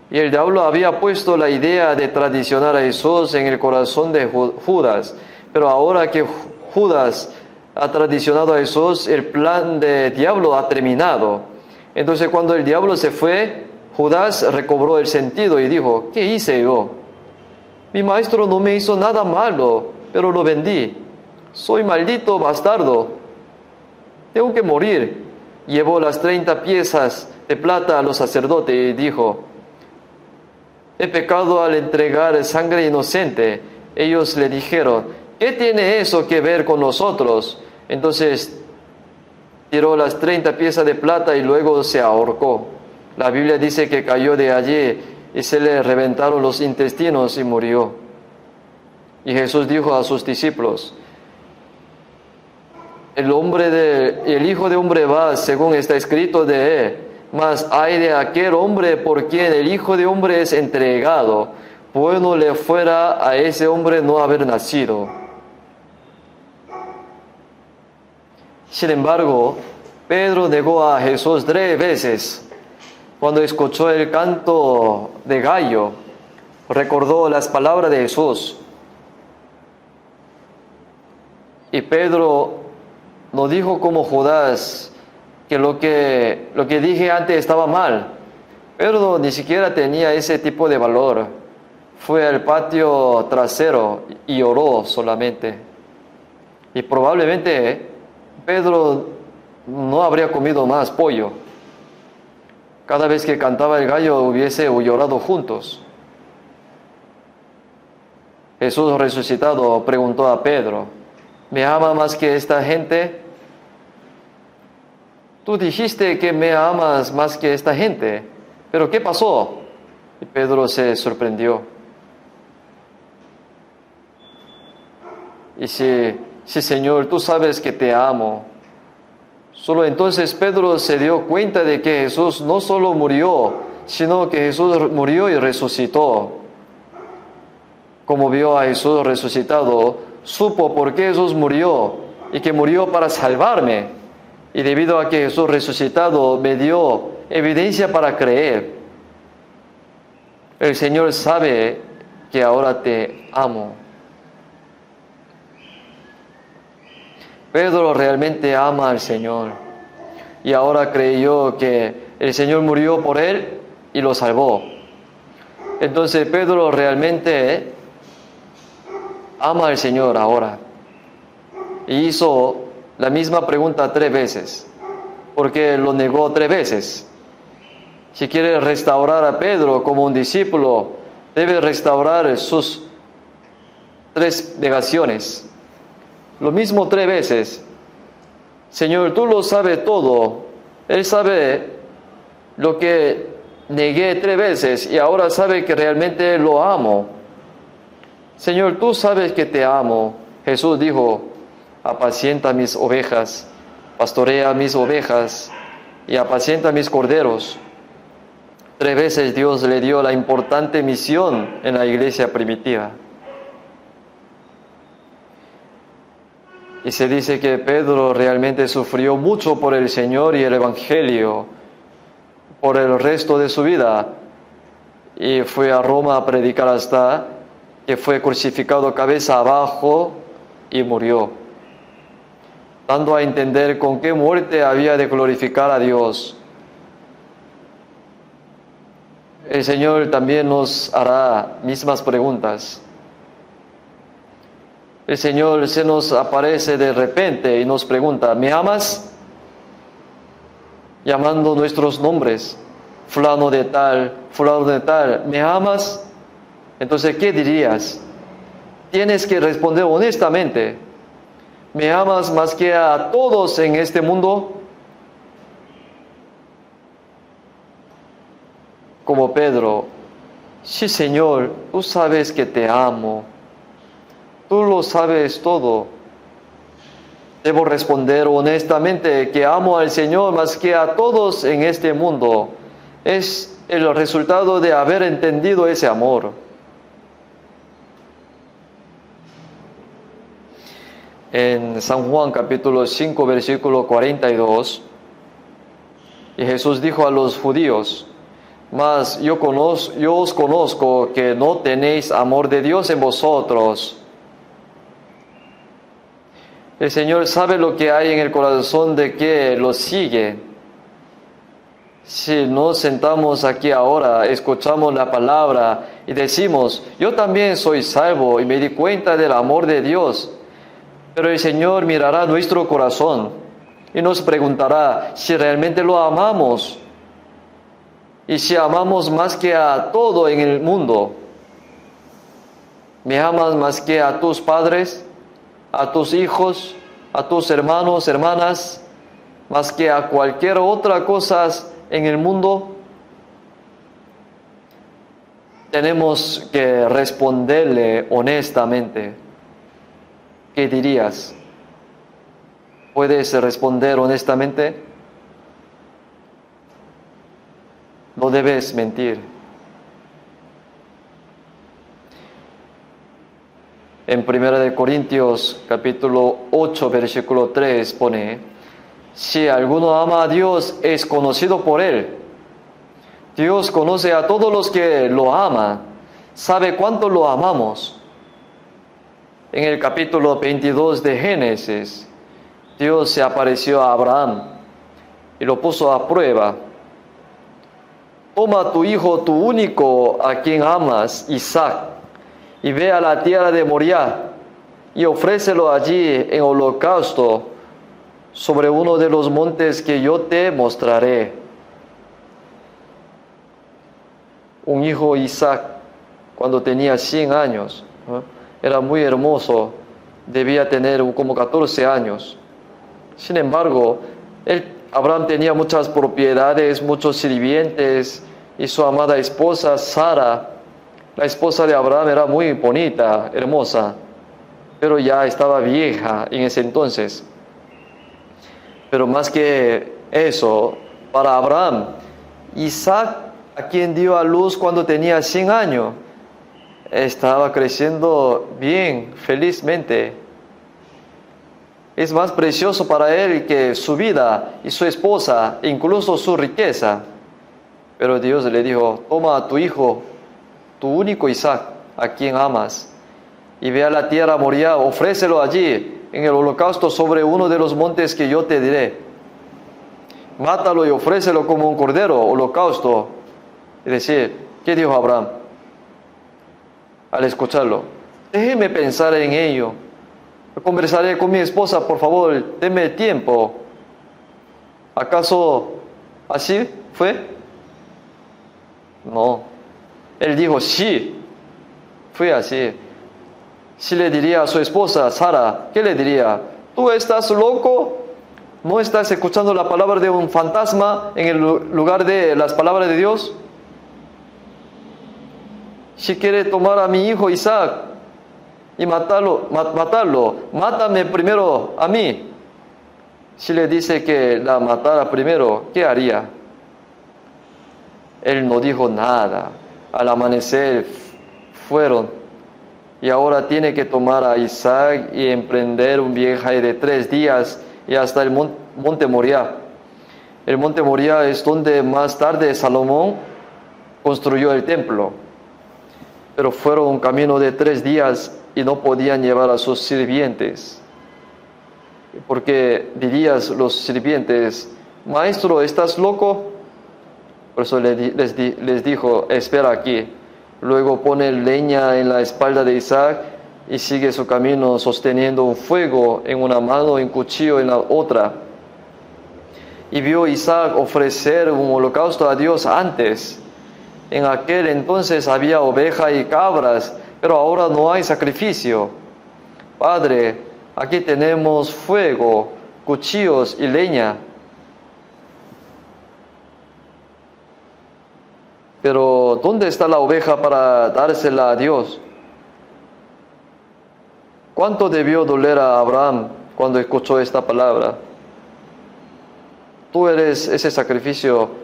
Y el diablo había puesto la idea de traicionar a Jesús en el corazón de Judas. Pero ahora que Judas ha traicionado a Jesús, el plan del diablo ha terminado. Entonces, cuando el diablo se fue, Judas recobró el sentido y dijo, ¿qué hice yo? Mi maestro no me hizo nada malo, pero lo vendí. Soy maldito bastardo. Tengo que morir. Llevó las 30 piezas de plata a los sacerdotes y dijo, he pecado al entregar sangre inocente. Ellos le dijeron, ¿qué tiene eso que ver con nosotros? Entonces tiró las 30 piezas de plata y luego se ahorcó. La Biblia dice que cayó de allí y se le reventaron los intestinos y murió. Y Jesús dijo a sus discípulos, el Hijo de Hombre va según está escrito de él, Mas ay de aquel hombre por quien el Hijo de Hombre es entregado. Bueno le fuera a ese hombre no haber nacido. Sin embargo, Pedro negó a Jesús 3 veces. Cuando escuchó el canto de gallo, recordó las palabras de Jesús. Y Pedro no dijo como Judas que lo que dije antes estaba mal. Pedro ni siquiera tenía ese tipo de valor. Fue al patio trasero y oró solamente. Y probablemente Pedro no habría comido más pollo. Cada vez que cantaba el gallo hubiese llorado juntos. Jesús resucitado preguntó a Pedro: ¿me ama más que esta gente? Tú dijiste que me amas más que esta gente, pero ¿qué pasó? Y Pedro se sorprendió. Y sí, Señor, tú sabes que te amo. Solo entonces Pedro se dio cuenta de que Jesús no solo murió, sino que Jesús murió y resucitó. Como vio a Jesús resucitado, supo por qué Jesús murió y que murió para salvarme. Y debido a que Jesús resucitado me dio evidencia para creer. El Señor sabe que ahora te amo. Pedro realmente ama al Señor y ahora creyó que el Señor murió por él y lo salvó. Entonces Pedro realmente ama al Señor ahora y hizo la misma pregunta 3 veces, porque lo negó 3 veces. Si quiere restaurar a Pedro como un discípulo, debe restaurar sus 3 negaciones. Lo mismo 3 veces. Señor, tú lo sabes todo. Él sabe lo que negué 3 veces y ahora sabe que realmente lo amo. Señor, tú sabes que te amo. Jesús dijo: apacienta mis ovejas, pastorea mis ovejas y apacienta mis corderos. 3 veces Dios le dio la importante misión en la iglesia primitiva. Y se dice que Pedro realmente sufrió mucho por el Señor y el Evangelio por el resto de su vida. Y fue a Roma a predicar hasta que fue crucificado cabeza abajo y murió, dando a entender con qué muerte había de glorificar a Dios. El Señor también nos hará mismas preguntas. El Señor se nos aparece de repente y nos pregunta: ¿me amas? Llamando nuestros nombres, fulano de tal, ¿me amas? Entonces, ¿qué dirías? Tienes que responder honestamente: ¿me amas más que a todos en este mundo? Como Pedro: sí, Señor, tú sabes que te amo. Tú lo sabes todo. Debo responder honestamente que amo al Señor más que a todos en este mundo. Es el resultado de haber entendido ese amor. En San Juan capítulo 5 versículo 42, y Jesús dijo a los judíos: mas yo os conozco que no tenéis amor de Dios en vosotros. El Señor sabe lo que hay en el corazón de que lo sigue. Si nos sentamos aquí ahora, escuchamos la palabra y decimos: yo también soy salvo y me di cuenta del amor de Dios. Pero el Señor mirará nuestro corazón y nos preguntará si realmente lo amamos. Y si amamos más que a todo en el mundo. ¿Me amas más que a tus padres, a tus hijos, a tus hermanos, hermanas, más que a cualquier otra cosa en el mundo? Tenemos que responderle honestamente. ¿Qué dirías? ¿Puedes responder honestamente? debes mentir. En 1 Corintios capítulo 8, versículo 3 pone: si alguno ama a Dios, es conocido por Él. Dios conoce a todos los que lo aman, sabe cuánto lo amamos. En el capítulo 22 de Génesis, Dios se apareció a Abraham y lo puso a prueba. Toma a tu hijo, tu único, a quien amas, Isaac, y ve a la tierra de Moriah y ofrécelo allí en holocausto sobre uno de los montes que yo te mostraré. Un hijo, Isaac, cuando tenía 100 años, ¿no? Era muy hermoso, debía tener como 14 años. Sin embargo, Abraham tenía muchas propiedades, muchos sirvientes, y su amada esposa, Sara, la esposa de Abraham, era muy bonita, hermosa, pero ya estaba vieja en ese entonces. Pero más que eso, para Abraham, Isaac, a quien dio a luz cuando tenía 100 años, estaba creciendo bien, felizmente. Es más precioso para él que su vida y su esposa, incluso su riqueza. Pero Dios le dijo: toma a tu hijo, tu único Isaac, a quien amas, y ve a la tierra Moriah, ofrécelo allí en el holocausto sobre uno de los montes que yo te diré. Mátalo y ofrécelo como un cordero, holocausto. Es decir, ¿qué dijo Abraham al escucharlo? Déjeme pensar en ello. Conversaré con mi esposa, por favor, denme tiempo. ¿Acaso así fue? No. Él dijo: sí, fue así. Si le diría a su esposa, Sara, ¿qué le diría? ¿Tú estás loco? ¿No estás escuchando la palabra de un fantasma en el lugar de las palabras de Dios? Si quiere tomar a mi hijo Isaac y matarlo, mátame primero a mí. Si le dice que la matara primero, ¿qué haría? Él no dijo nada. Al amanecer fueron, y ahora tiene que tomar a Isaac y emprender un viaje de 3 días y hasta el monte Moriah. El monte Moriah es donde más tarde Salomón construyó el templo. Pero fueron un camino de 3 días y no podían llevar a sus sirvientes. Porque dirías los sirvientes: maestro, ¿estás loco? Por eso les dijo: espera aquí. Luego pone leña en la espalda de Isaac y sigue su camino sosteniendo un fuego en una mano y un cuchillo en la otra. Y vio Isaac ofrecer un holocausto a Dios antes. En aquel entonces había ovejas y cabras, pero ahora no hay sacrificio. Padre, aquí tenemos fuego, cuchillos y leña. Pero ¿dónde está la oveja para dársela a Dios? ¿Cuánto debió doler a Abraham cuando escuchó esta palabra? Tú eres ese sacrificio.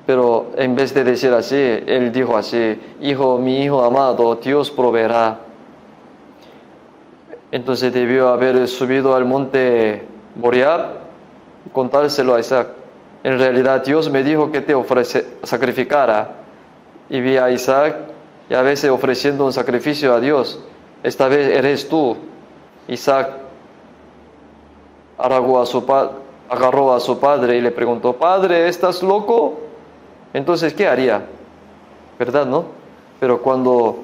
Pero en vez de decir así, él dijo así: hijo, mi hijo amado, Dios proveerá. Entonces debió haber subido al monte Moriah y contárselo a Isaac. En realidad Dios me dijo que te sacrificara. Y vi a Isaac y a veces ofreciendo un sacrificio a Dios. Esta vez eres tú. Isaac agarró a su padre y le preguntó: Padre, ¿estás loco? Entonces, ¿qué haría? ¿Verdad, no? Pero cuando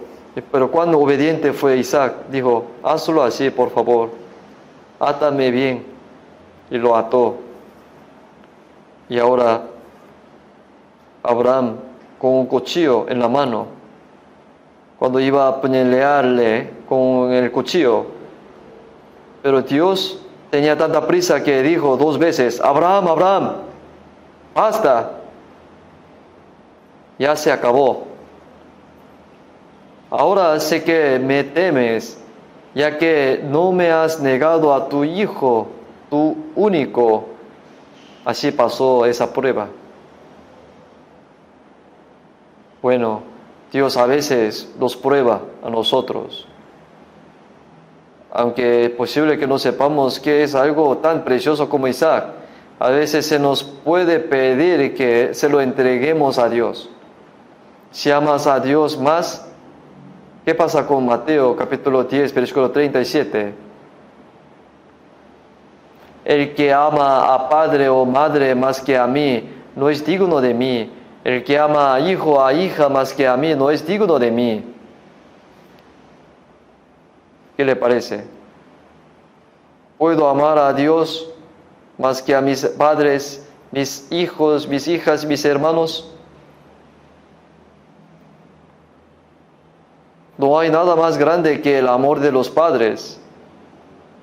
obediente fue Isaac, dijo: hazlo así, por favor. Átame bien. Y lo ató. Y ahora Abraham, con un cuchillo en la mano, cuando iba a apuñalarle con el cuchillo, pero Dios tenía tanta prisa que dijo 2 veces: Abraham, Abraham, basta, ya se acabó. Ahora sé que me temes, ya que no me has negado a tu hijo, tu único. así pasó esa prueba. Bueno, Dios a veces nos prueba a nosotros. Aunque es posible que no sepamos que es algo tan precioso como Isaac, a veces se nos puede pedir que se lo entreguemos a Dios. Si amas a Dios más, ¿qué pasa con Mateo capítulo 10, versículo 37? El que ama a padre o madre más que a mí, no es digno de mí. El que ama a hijo o a hija más que a mí, no es digno de mí. ¿Qué le parece? ¿Puedo amar a Dios más que a mis padres, mis hijos, mis hijas, mis hermanos? No hay nada más grande que el amor de los padres,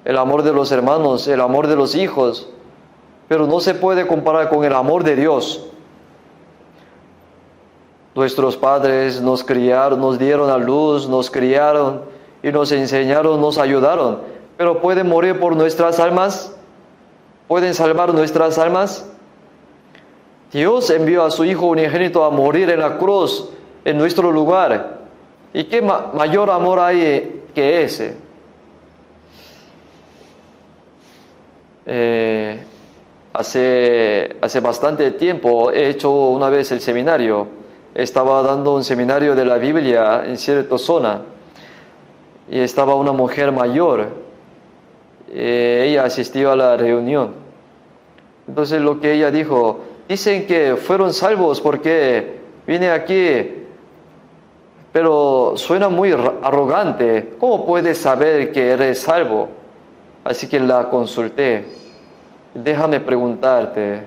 el amor de los hermanos, el amor de los hijos, pero no se puede comparar con el amor de Dios. Nuestros padres nos criaron, nos dieron a luz, nos criaron y nos enseñaron, nos ayudaron, pero ¿pueden morir por nuestras almas? ¿Pueden salvar nuestras almas? Dios envió a su Hijo unigénito a morir en la cruz en nuestro lugar. ¿Y qué mayor amor hay que ese? Hace bastante tiempo he hecho una vez el seminario. Estaba dando un seminario de la Biblia en cierta zona y estaba una mujer mayor. Ella asistió a la reunión. Entonces lo que ella dijo, dicen que fueron salvos porque vine aquí, pero suena muy arrogante. ¿Cómo puedes saber que eres salvo? Así que la consulté. Déjame preguntarte,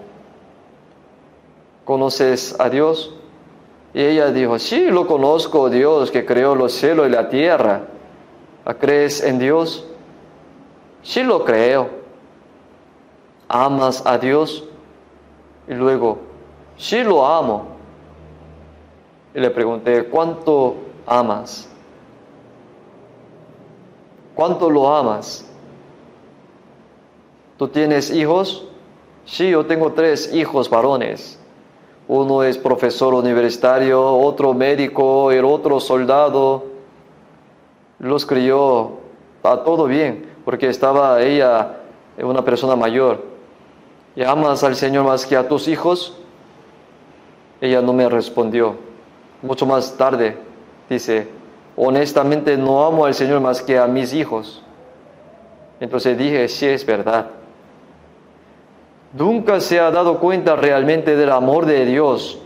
¿conoces a Dios? Y ella dijo, sí, lo conozco, Dios que creó los cielos y la tierra. ¿Crees en Dios? Sí lo creo. ¿Amas a Dios? Y luego, sí lo amo. Y le pregunté, ¿cuánto amas? ¿Cuánto lo amas? ¿Tú tienes hijos? Sí, yo tengo 3 hijos varones. Uno es profesor universitario, otro médico, el otro soldado. Los crió a todo bien, porque estaba ella una persona mayor. ¿Y amas al Señor más que a tus hijos? Ella no me respondió. Mucho más tarde dice, honestamente no amo al Señor más que a mis hijos. Entonces dije, sí es verdad. Nunca se ha dado cuenta realmente del amor de Dios.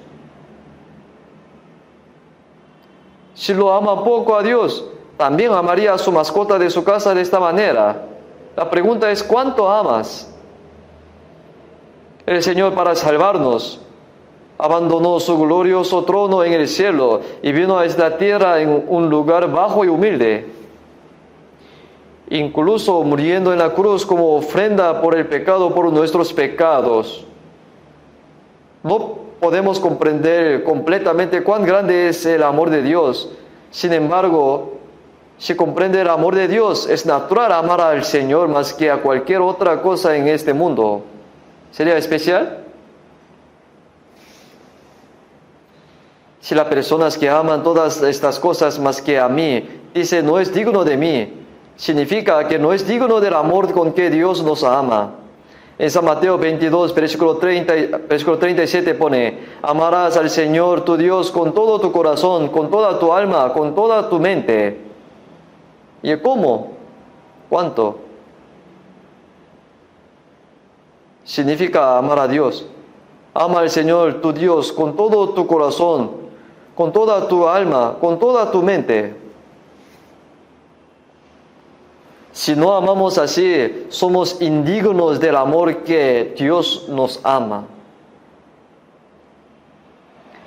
Si lo ama poco a Dios, también amaría a su mascota de su casa de esta manera. La pregunta es, ¿cuánto amas? El Señor, para salvarnos, abandonó su glorioso trono en el cielo y vino a esta tierra en un lugar bajo y humilde, incluso muriendo en la cruz como ofrenda por el pecado, por nuestros pecados. No podemos comprender completamente cuán grande es el amor de Dios. Sin embargo, si comprende el amor de Dios, es natural amar al Señor más que a cualquier otra cosa en este mundo. ¿Sería especial? Si las personas que aman todas estas cosas más que a mí, dice, no es digno de mí, significa que no es digno del amor con que Dios nos ama. En San Mateo 22, versículo 37 pone, amarás al Señor tu Dios con todo tu corazón, con toda tu alma, con toda tu mente. ¿Y cómo? ¿Cuánto? Significa amar a Dios. Ama al Señor tu Dios con todo tu corazón, con toda tu alma, con toda tu mente. Si no amamos así, somos indignos del amor que Dios nos ama.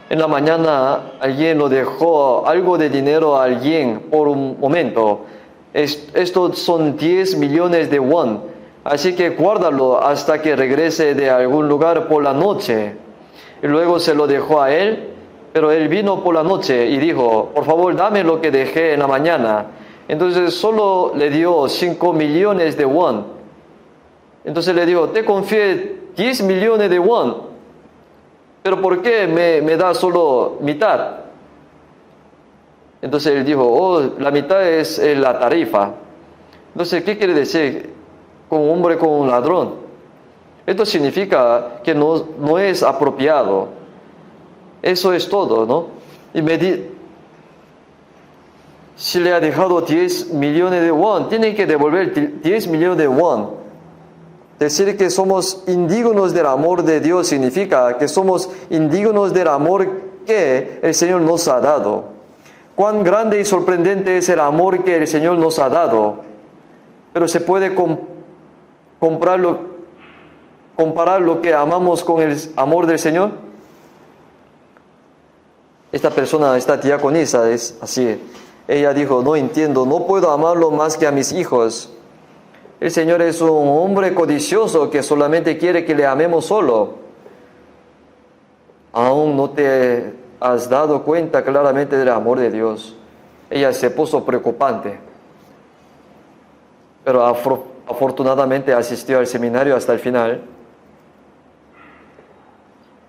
En la mañana alguien lo dejó algo de dinero a alguien por un momento. Estos son 10 millones de won. Así que guárdalo hasta que regrese de algún lugar por la noche. Y luego se lo dejó a él, pero él vino por la noche y dijo, por favor dame lo que dejé en la mañana. Entonces solo le dio 5 millones de won. Entonces le dijo, te confié 10 millones de won, pero ¿por qué me da solo mitad? Entonces él dijo, oh, la mitad es la tarifa. Entonces, ¿qué quiere decir con un hombre, con un ladrón? Esto significa que no es apropiado. Eso es todo, ¿no? Y si le ha dejado 10 millones de won, tiene que devolver 10 millones de won. Decir que somos indignos del amor de Dios significa que somos indignos del amor que el Señor nos ha dado. Cuán grande y sorprendente es el amor que el Señor nos ha dado. Pero se puede comparar lo que amamos con el amor del Señor. Esta persona, esta diaconisa, es así. Ella dijo, no entiendo, no puedo amarlo más que a mis hijos. El Señor es un hombre codicioso que solamente quiere que le amemos solo. Aún no te has dado cuenta claramente del amor de Dios. Ella se puso preocupante. Pero afortunadamente asistió al seminario hasta el final.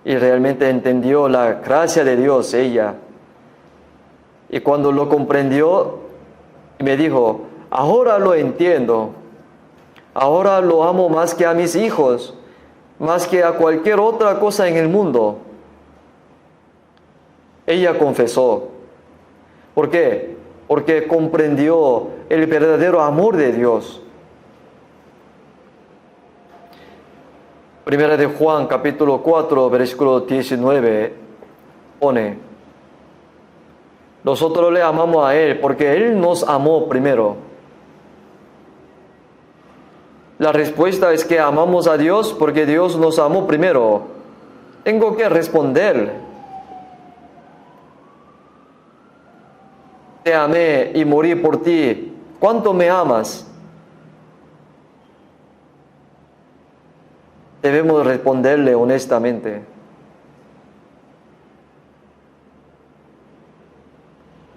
Y realmente entendió la gracia de Dios, ella. Y cuando lo comprendió, me dijo, ahora lo entiendo. Ahora lo amo más que a mis hijos, más que a cualquier otra cosa en el mundo. Ella confesó. ¿Por qué? Porque comprendió el verdadero amor de Dios. Primera de Juan, capítulo 4, versículo 19, pone, nosotros le amamos a Él porque Él nos amó primero. La respuesta es que amamos a Dios porque Dios nos amó primero. Tengo que responder. Te amé y morí por ti. ¿Cuánto me amas? Debemos responderle honestamente.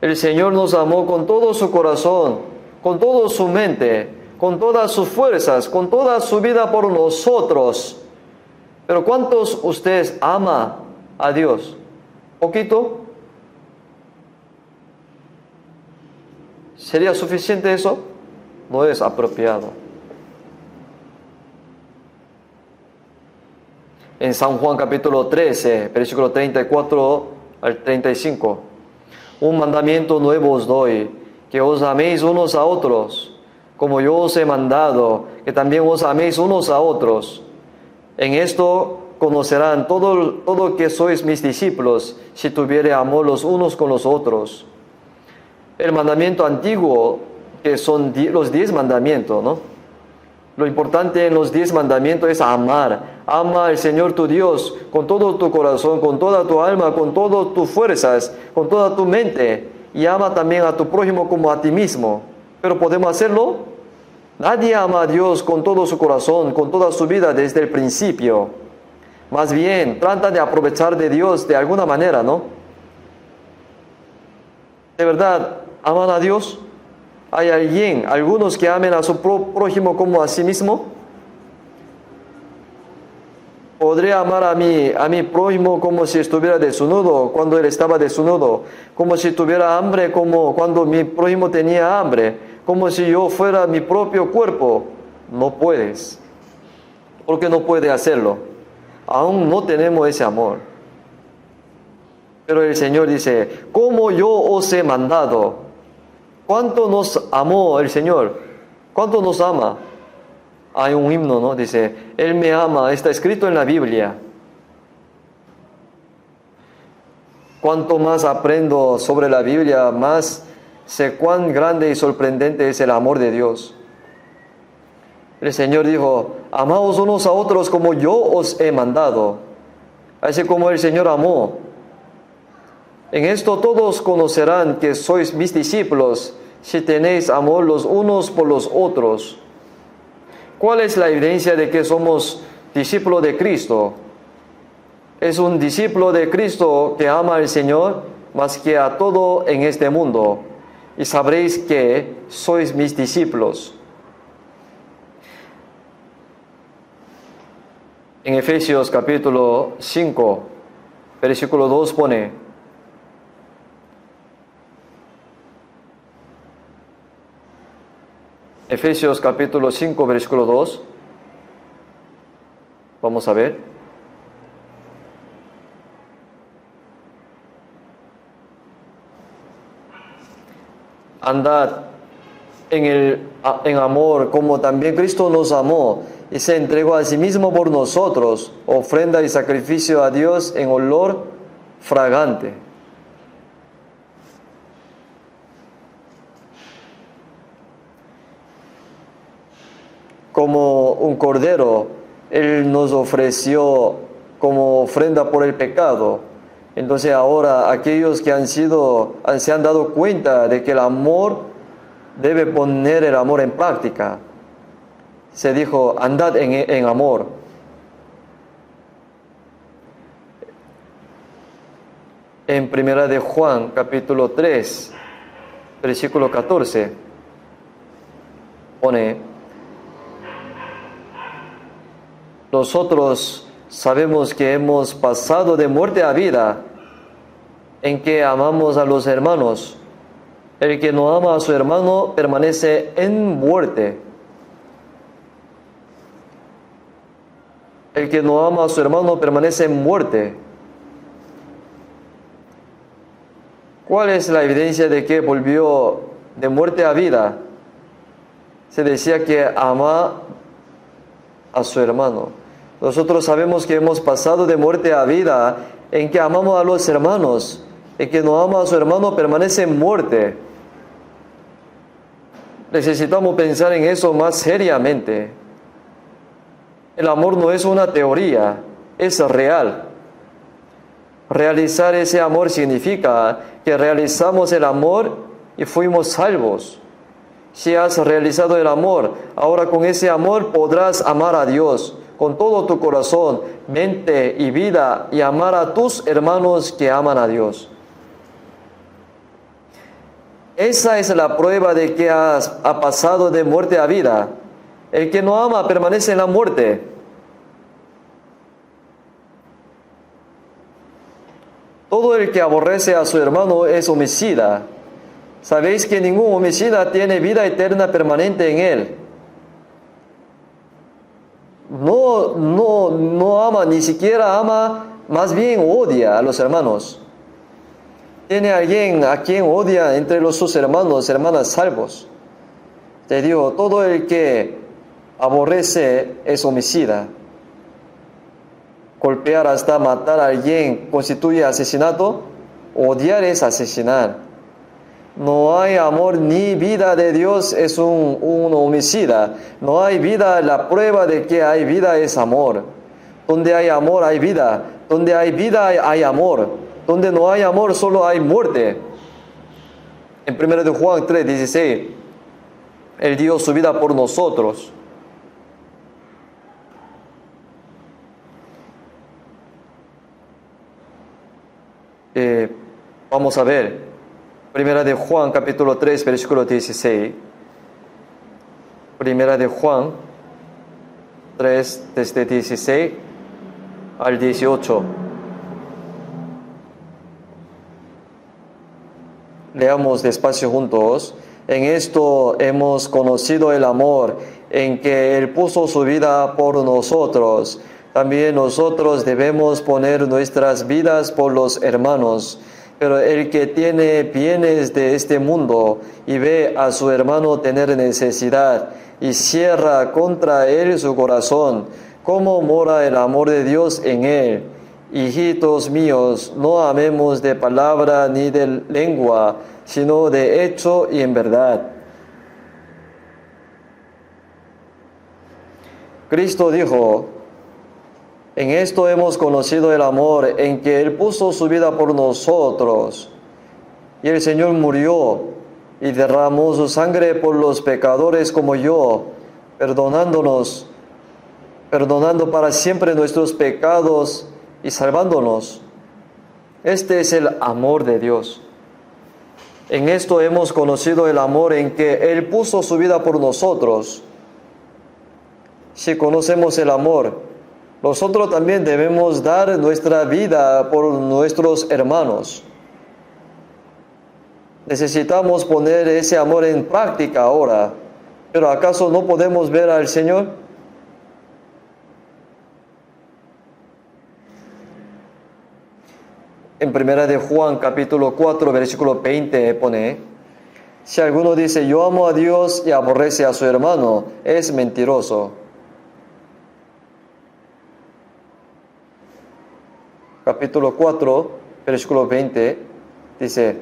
El Señor nos amó con todo su corazón, con toda su mente, con todas sus fuerzas, con toda su vida por nosotros. Pero ¿cuántos ustedes ama a Dios? ¿Poquito? ¿Sería suficiente eso? No es apropiado. En San Juan capítulo 13, versículo 34 al 35. Un mandamiento nuevo os doy, que os améis unos a otros, como yo os he mandado, que también os améis unos a otros. En esto conocerán todo que sois mis discípulos, si tuviere amor los unos con los otros. El mandamiento antiguo, que son los 10 mandamientos, ¿no? Lo importante en los 10 mandamientos es amar. Ama al Señor tu Dios con todo tu corazón, con toda tu alma, con todas tus fuerzas, con toda tu mente. Y ama también a tu prójimo como a ti mismo. ¿Pero podemos hacerlo? Nadie ama a Dios con todo su corazón, con toda su vida desde el principio. Más bien, trata de aprovechar de Dios de alguna manera, ¿no? ¿De verdad aman a Dios? ¿Hay algunos que amen a su prójimo como a sí mismo? ¿Podría amar a mi prójimo como si estuviera desnudo cuando él estaba desnudo? Como si tuviera hambre como cuando mi prójimo tenía hambre? Como si yo fuera mi propio cuerpo. No puedes. ¿Por qué no puedes hacerlo? Aún no tenemos ese amor. Pero el Señor dice, como yo os he mandado. ¿Cuánto nos amó el Señor? ¿Cuánto nos ama? Hay un himno, ¿no? Dice, Él me ama, está escrito en la Biblia. Cuanto más aprendo sobre la Biblia, más sé cuán grande y sorprendente es el amor de Dios. El Señor dijo, amaos unos a otros como yo os he mandado. Así como el Señor amó. En esto todos conocerán que sois mis discípulos, si tenéis amor los unos por los otros. ¿Cuál es la evidencia de que somos discípulos de Cristo? Es un discípulo de Cristo que ama al Señor más que a todo en este mundo. Y sabréis que sois mis discípulos. En Efesios capítulo 5, versículo 2 pone: Efesios capítulo 5, versículo 2. Vamos a ver. Andad en amor, como también Cristo nos amó y se entregó a sí mismo por nosotros, ofrenda y sacrificio a Dios en olor fragante. Como un cordero, Él nos ofreció como ofrenda por el pecado. Entonces ahora aquellos que se han dado cuenta de que el amor debe poner el amor en práctica. Se dijo, andad en amor. En 1 de Juan, capítulo 3, versículo 14, pone: nosotros sabemos que hemos pasado de muerte a vida, en que amamos a los hermanos. El que no ama a su hermano permanece en muerte. El que no ama a su hermano permanece en muerte. ¿Cuál es la evidencia de que volvió de muerte a vida? Se decía que ama a su hermano. Nosotros sabemos que hemos pasado de muerte a vida en que amamos a los hermanos. El que no ama a su hermano permanece en muerte. Necesitamos pensar en eso más seriamente. El amor no es una teoría, es real. Realizar ese amor significa que realizamos el amor y fuimos salvos. Si has realizado el amor, ahora con ese amor podrás amar a Dios con todo tu corazón, mente y vida, y amar a tus hermanos que aman a Dios. Esa es la prueba de que ha pasado de muerte a vida. El que no ama permanece en la muerte. Todo el que aborrece a su hermano es homicida. Sabéis que ningún homicida tiene vida eterna permanente en él. No ama, ni siquiera ama, más bien odia a los hermanos. ¿Tiene alguien a quien odia entre sus hermanos, hermanas salvos? Te digo, todo el que aborrece es homicida. Golpear hasta matar a alguien constituye asesinato. Odiar es asesinar. No hay amor ni vida de Dios, es un homicida. No hay vida, la prueba de que hay vida es amor. Donde hay amor hay vida. Donde hay vida hay amor. Donde no hay amor solo hay muerte. En 1 de Juan 3:16, Él dio su vida por nosotros. Vamos a ver, 1 de Juan capítulo 3, versículo 16. 1 de Juan 3, desde 16 al 18. Leamos despacio juntos. En esto hemos conocido el amor, en que Él puso su vida por nosotros. También nosotros debemos poner nuestras vidas por los hermanos. Pero el que tiene bienes de este mundo y ve a su hermano tener necesidad y cierra contra él su corazón, ¿cómo mora el amor de Dios en él? Hijitos míos, no amemos de palabra ni de lengua, sino de hecho y en verdad. Cristo dijo: en esto hemos conocido el amor, en que Él puso su vida por nosotros. Y el Señor murió y derramó su sangre por los pecadores como yo, perdonando para siempre nuestros pecados y salvándonos. Este es el amor de Dios. En esto hemos conocido el amor, en que Él puso su vida por nosotros. Si conocemos el amor, nosotros también debemos dar nuestra vida por nuestros hermanos. Necesitamos poner ese amor en práctica ahora. ¿Pero acaso no podemos ver al Señor? En 1 de Juan capítulo 4 versículo 20 pone: si alguno dice yo amo a Dios y aborrece a su hermano, es mentiroso. Capítulo 4 versículo 20 dice: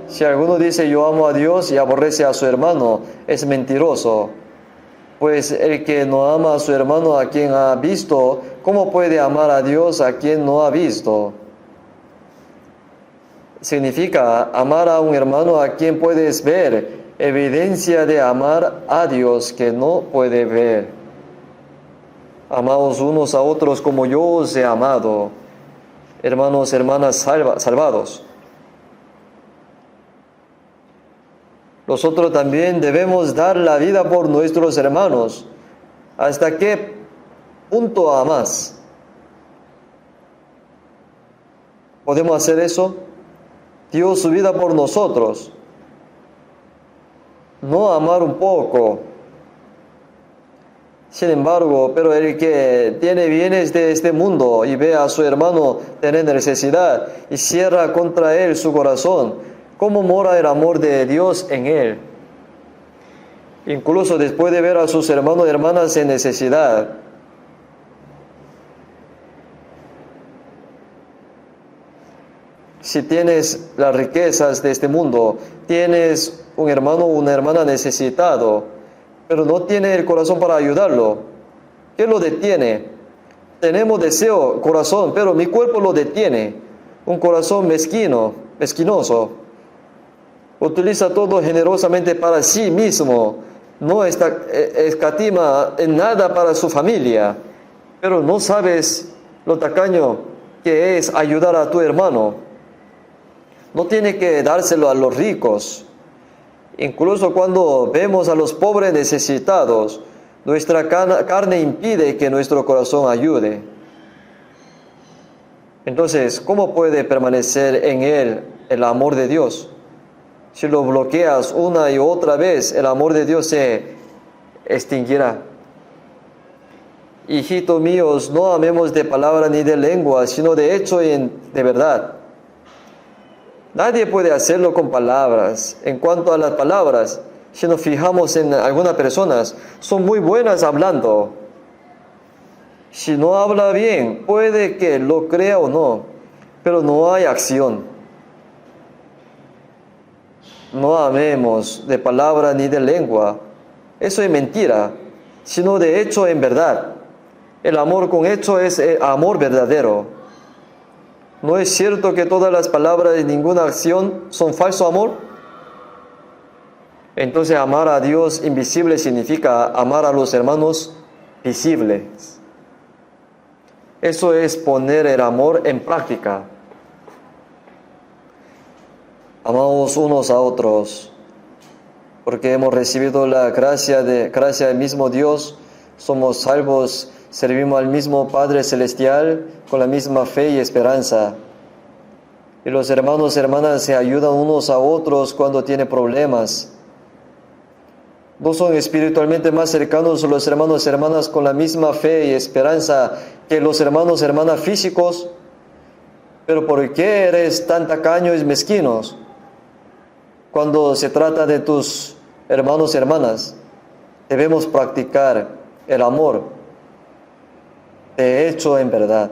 si alguno dice yo amo a Dios y aborrece a su hermano, es mentiroso. Pues el que no ama a su hermano a quien ha visto, ¿cómo puede amar a Dios a quien no ha visto? Significa amar a un hermano a quien puedes ver, evidencia de amar a Dios que no puede ver. Amaos unos a otros como yo os he amado. Hermanos, hermanas salvados. Nosotros también debemos dar la vida por nuestros hermanos. ¿Hasta qué punto amas? ¿Podemos hacer eso? Dio su vida por nosotros. No amar un poco. Sin embargo, pero el que tiene bienes de este mundo y ve a su hermano tener necesidad y cierra contra él su corazón, ¿cómo mora el amor de Dios en él? Incluso después de ver a sus hermanos y hermanas en necesidad. Si tienes las riquezas de este mundo, tienes un hermano o una hermana necesitado, pero no tiene el corazón para ayudarlo, ¿qué lo detiene? Tenemos deseo, corazón, pero mi cuerpo lo detiene. Un corazón mezquinoso. Utiliza todo generosamente para sí mismo, no escatima en nada para su familia, pero no sabes lo tacaño que es ayudar a tu hermano. No tiene que dárselo a los ricos. Incluso cuando vemos a los pobres necesitados, nuestra carne impide que nuestro corazón ayude. Entonces, ¿cómo puede permanecer en él el amor de Dios? Si lo bloqueas una y otra vez, el amor de Dios se extinguirá. Hijitos míos, no amemos de palabra ni de lengua, sino de hecho y de verdad. Nadie puede hacerlo con palabras. En cuanto a las palabras, si nos fijamos en algunas personas, son muy buenas hablando. Si no habla bien, puede que lo crea o no, pero no hay acción. No amemos de palabra ni de lengua. Eso es mentira, sino de hecho en verdad. El amor con hecho es el amor verdadero. ¿No es cierto que todas las palabras y ninguna acción son falso amor? Entonces amar a Dios invisible significa amar a los hermanos visibles. Eso es poner el amor en práctica. Amamos unos a otros porque hemos recibido la gracia del mismo Dios, somos salvos, servimos al mismo Padre Celestial con la misma fe y esperanza. Y los hermanos y hermanas se ayudan unos a otros cuando tienen problemas. ¿No son espiritualmente más cercanos los hermanos y hermanas con la misma fe y esperanza que los hermanos y hermanas físicos? ¿Pero por qué eres tan tacaño y mezquinos cuando se trata de tus hermanos y hermanas? Debemos practicar el amor de hecho en verdad.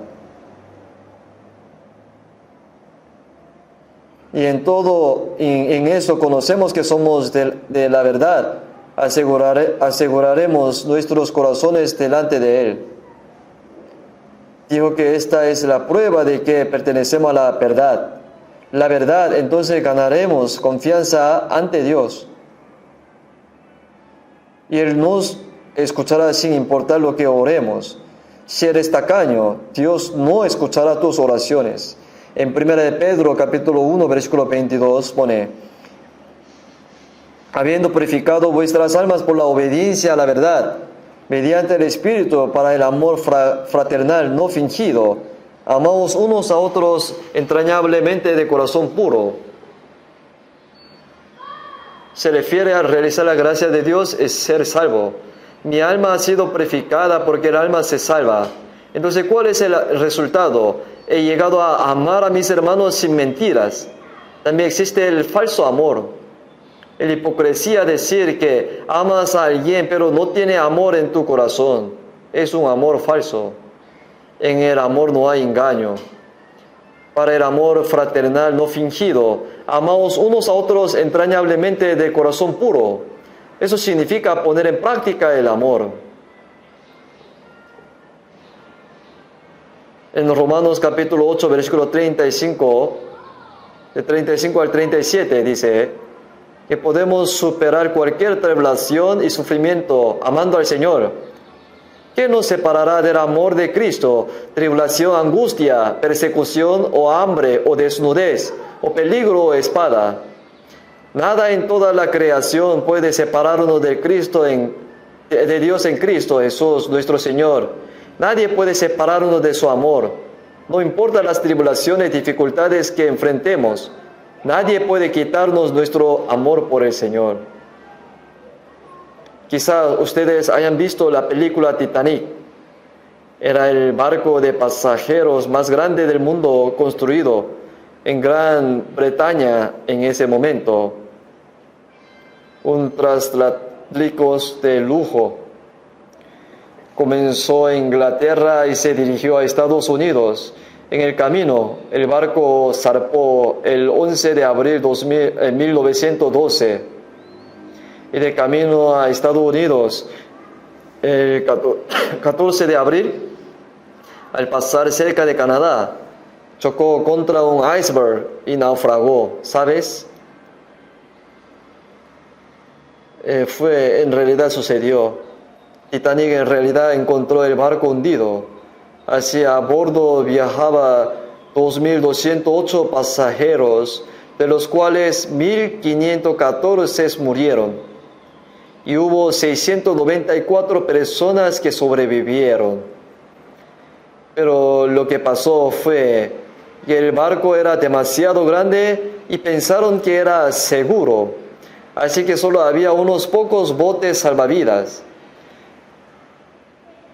Y en eso conocemos que somos de la verdad. Aseguraremos nuestros corazones delante de Él. Dijo que esta es la prueba de que pertenecemos a la verdad. La verdad, entonces ganaremos confianza ante Dios. Y Él nos escuchará sin importar lo que oremos. Si eres tacaño, Dios no escuchará tus oraciones. En 1 de Pedro, capítulo 1, versículo 22, pone: habiendo purificado vuestras almas por la obediencia a la verdad, mediante el Espíritu para el amor fraternal no fingido. Amamos unos a otros entrañablemente de corazón puro. Se refiere a realizar la gracia de Dios, es ser salvo. Mi alma ha sido purificada porque el alma se salva. Entonces, ¿cuál es el resultado? He llegado a amar a mis hermanos sin mentiras. También existe el falso amor. La hipocresía, decir que amas a alguien pero no tiene amor en tu corazón. Es un amor falso. En el amor no hay engaño. Para el amor fraternal no fingido, amamos unos a otros entrañablemente de corazón puro. Eso significa poner en práctica el amor. En Romanos capítulo 8, versículo 35, de 35 al 37 dice que podemos superar cualquier tribulación y sufrimiento amando al Señor. ¿Qué nos separará del amor de Cristo? Tribulación, angustia, persecución o hambre o desnudez o peligro o espada. Nada en toda la creación puede separarnos de Cristo, de Dios en Cristo Jesús, nuestro Señor. Nadie puede separarnos de su amor. No importa las tribulaciones y dificultades que enfrentemos, nadie puede quitarnos nuestro amor por el Señor. Quizá ustedes hayan visto la película Titanic. Era el barco de pasajeros más grande del mundo construido en Gran Bretaña en ese momento. Un transatlántico de lujo. Comenzó en Inglaterra y se dirigió a Estados Unidos. En el camino, el barco zarpó el 11 de abril de 1912. Y de camino a Estados Unidos, el 14 de abril, al pasar cerca de Canadá, chocó contra un iceberg y naufragó. ¿Sabes? En realidad sucedió. Titanic en realidad encontró el barco hundido. Así a bordo viajaba 2.208 pasajeros, de los cuales 1.514 murieron. Y hubo 694 personas que sobrevivieron. Pero lo que pasó fue que el barco era demasiado grande y pensaron que era seguro. Así que solo había unos pocos botes salvavidas.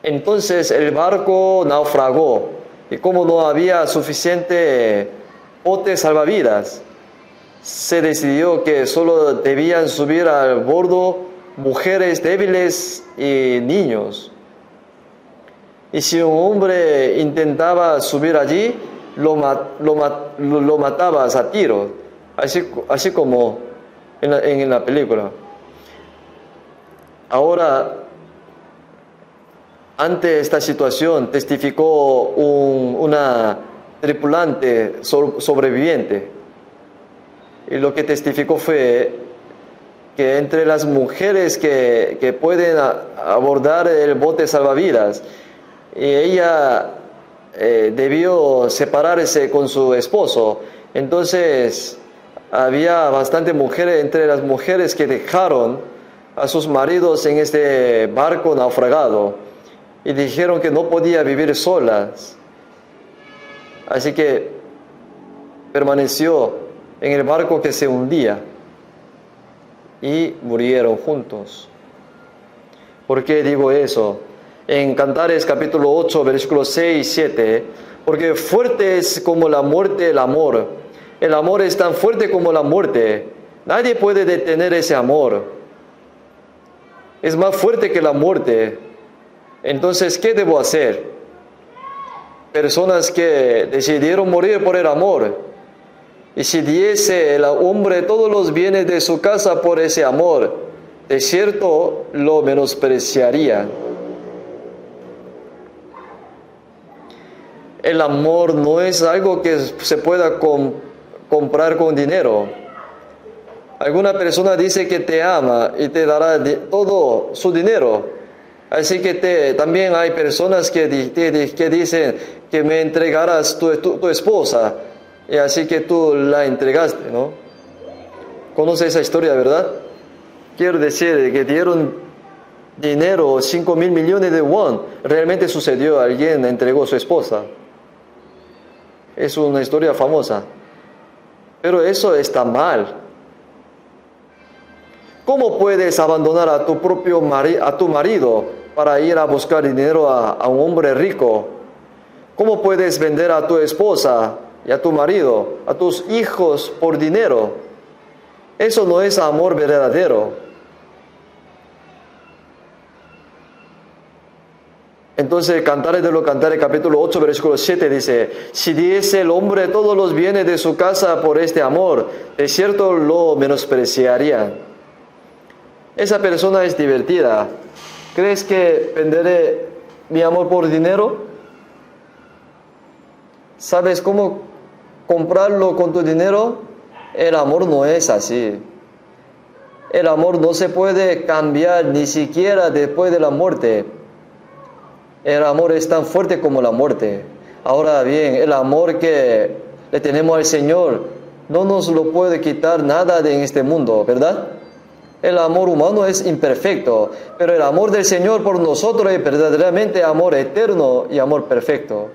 Entonces el barco naufragó. Y como no había suficiente botes salvavidas, se decidió que solo debían subir al bordo mujeres débiles y niños. Y si un hombre intentaba subir allí, lo matabas a tiro, así como en la película. Ahora, ante esta situación, testificó una tripulante sobreviviente. Y lo que testificó fue que entre las mujeres que pueden abordar el bote salvavidas, y ella debió separarse con su esposo. Entonces había bastante mujeres entre las mujeres que dejaron a sus maridos en este barco naufragado y dijeron que no podía vivir solas. Así que permaneció en el barco que se hundía y murieron juntos. ¿Por qué digo eso? En Cantares capítulo 8, versículos 6 y 7, porque fuerte es como la muerte el amor. El amor es tan fuerte como la muerte. Nadie puede detener ese amor. Es más fuerte que la muerte. Entonces, ¿qué debo hacer? Personas que decidieron morir por el amor. Y si diese el hombre todos los bienes de su casa por ese amor, de cierto lo menospreciaría. El amor no es algo que se pueda comprar con dinero. Alguna persona dice que te ama y te dará todo su dinero. Así que también hay personas que dicen que me entregarás tu esposa. Y así que tú la entregaste, ¿no? ¿Conoce esa historia, verdad? Quiero decir que dieron dinero, 5.000 millones de won. Realmente sucedió, alguien entregó a su esposa. Es una historia famosa. Pero eso está mal. ¿Cómo puedes abandonar a tu propio marido para ir a buscar dinero a un hombre rico? ¿Cómo puedes vender a tu esposa y a tu marido, a tus hijos por dinero? Eso no es amor verdadero. Entonces, Cantares de los Cantares, capítulo 8, versículo 7 dice: si diese el hombre todos los bienes de su casa por este amor, de cierto lo menospreciarían. Esa persona es divertida. ¿Crees que venderé mi amor por dinero? ¿Sabes cómo comprarlo con tu dinero? El amor no es así. El amor no se puede cambiar ni siquiera después de la muerte. El amor es tan fuerte como la muerte. Ahora bien, el amor que le tenemos al Señor no nos lo puede quitar nada en este mundo, ¿verdad? El amor humano es imperfecto, pero el amor del Señor por nosotros es verdaderamente amor eterno y amor perfecto.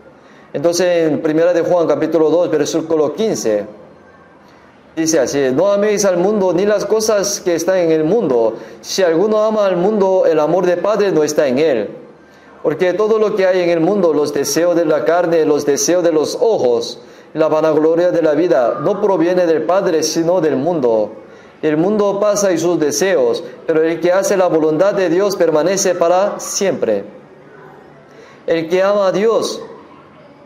Entonces, en 1 de Juan, capítulo 2, versículo 15, dice así: no améis al mundo ni las cosas que están en el mundo. Si alguno ama al mundo, el amor del Padre no está en él. Porque todo lo que hay en el mundo, los deseos de la carne, los deseos de los ojos, la vanagloria de la vida, no proviene del Padre, sino del mundo. El mundo pasa y sus deseos, pero el que hace la voluntad de Dios permanece para siempre. El que ama a Dios,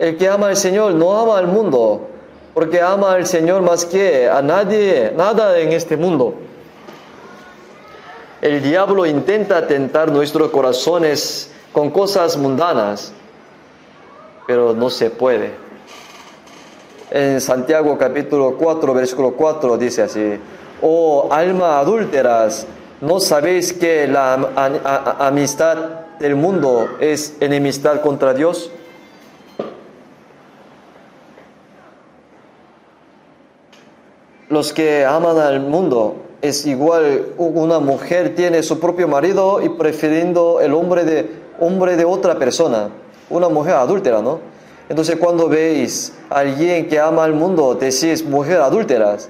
el que ama al Señor, no ama al mundo, porque ama al Señor más que a nadie, nada en este mundo. El diablo intenta tentar nuestros corazones con cosas mundanas, pero no se puede. En Santiago capítulo 4, versículo 4 dice así: oh alma adúlteras, ¿no sabéis que la amistad del mundo es enemistad contra Dios? Los que aman al mundo es igual, una mujer tiene su propio marido y prefiriendo el hombre de otra persona, una mujer adúltera, ¿no? Entonces, cuando veis a alguien que ama al mundo, decís mujer adúlteras.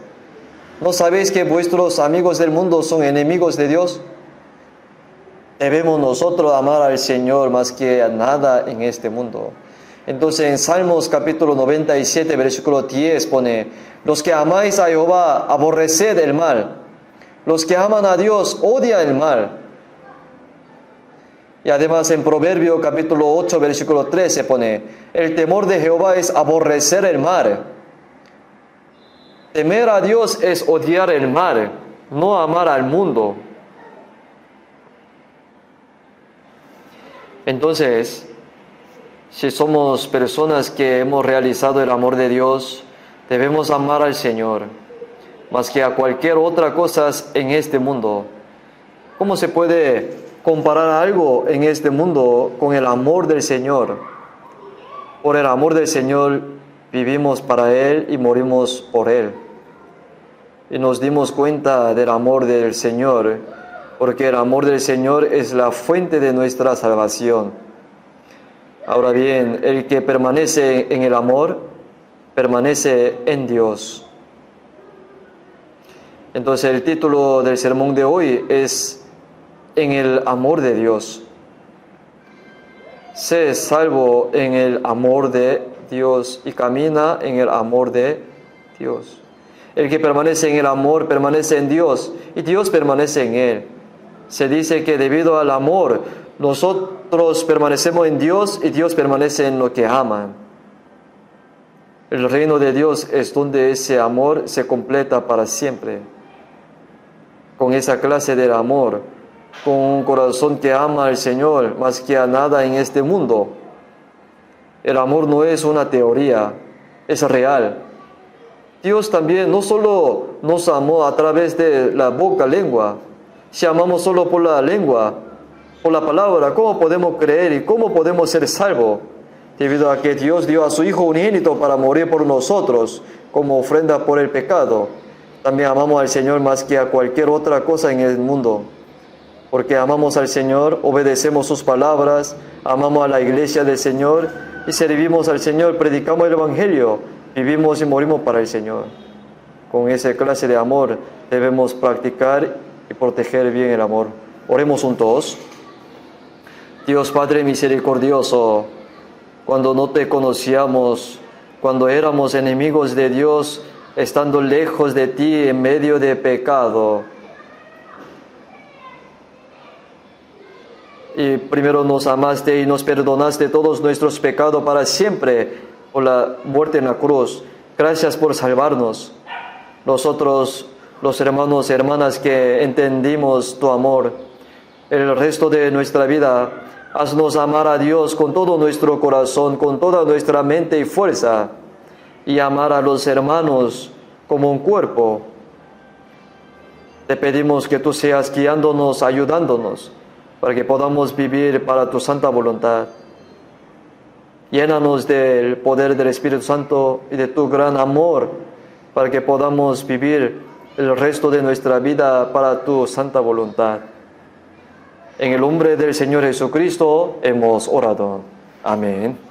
¿No sabéis que vuestros amigos del mundo son enemigos de Dios? Debemos nosotros amar al Señor más que a nada en este mundo. Entonces, en Salmos capítulo 97, versículo 10 pone: los que amáis a Jehová, aborreced el mal. Los que aman a Dios, odian el mal. Y además en Proverbio capítulo 8, versículo 13 pone: el temor de Jehová es aborrecer el mal. Temer a Dios es odiar el mal, no amar al mundo. Entonces, si somos personas que hemos realizado el amor de Dios, debemos amar al Señor más que a cualquier otra cosa en este mundo. ¿Cómo se puede comparar algo en este mundo con el amor del Señor? Por el amor del Señor vivimos para Él y morimos por Él. Y nos dimos cuenta del amor del Señor, porque el amor del Señor es la fuente de nuestra salvación. Ahora bien, el que permanece en el amor, permanece en Dios. Entonces el título del sermón de hoy es En el amor de Dios. Sé salvo en el amor de Dios y camina en el amor de Dios. El que permanece en el amor permanece en Dios y Dios permanece en él. Se dice que debido al amor nosotros permanecemos en Dios y Dios permanece en lo que aman. El reino de Dios es donde ese amor se completa para siempre. Con esa clase de amor, con un corazón que ama al Señor más que a nada en este mundo. El amor no es una teoría, es real. Dios también no solo nos amó a través de la boca, lengua. Si amamos solo por la lengua, por la palabra, ¿cómo podemos creer y cómo podemos ser salvos? Debido a que Dios dio a su Hijo unigénito para morir por nosotros como ofrenda por el pecado. También amamos al Señor más que a cualquier otra cosa en el mundo. porque amamos al Señor, obedecemos sus palabras, amamos a la iglesia del Señor y servimos al Señor, predicamos el Evangelio, vivimos y morimos para el Señor. Con esa clase de amor debemos practicar y proteger bien el amor. Oremos juntos. Dios Padre misericordioso, cuando no te conocíamos, cuando éramos enemigos de Dios, estando lejos de ti en medio de pecado, y primero nos amaste y nos perdonaste todos nuestros pecados para siempre por la muerte en la cruz. Gracias por salvarnos. Nosotros, los hermanos y hermanas que entendimos tu amor, el resto de nuestra vida, haznos amar a Dios con todo nuestro corazón, con toda nuestra mente y fuerza, y amar a los hermanos como un cuerpo. Te pedimos que tú seas guiándonos, ayudándonos, para que podamos vivir para tu santa voluntad. Llénanos del poder del Espíritu Santo y de tu gran amor, para que podamos vivir el resto de nuestra vida para tu santa voluntad. En el nombre del Señor Jesucristo hemos orado. Amén.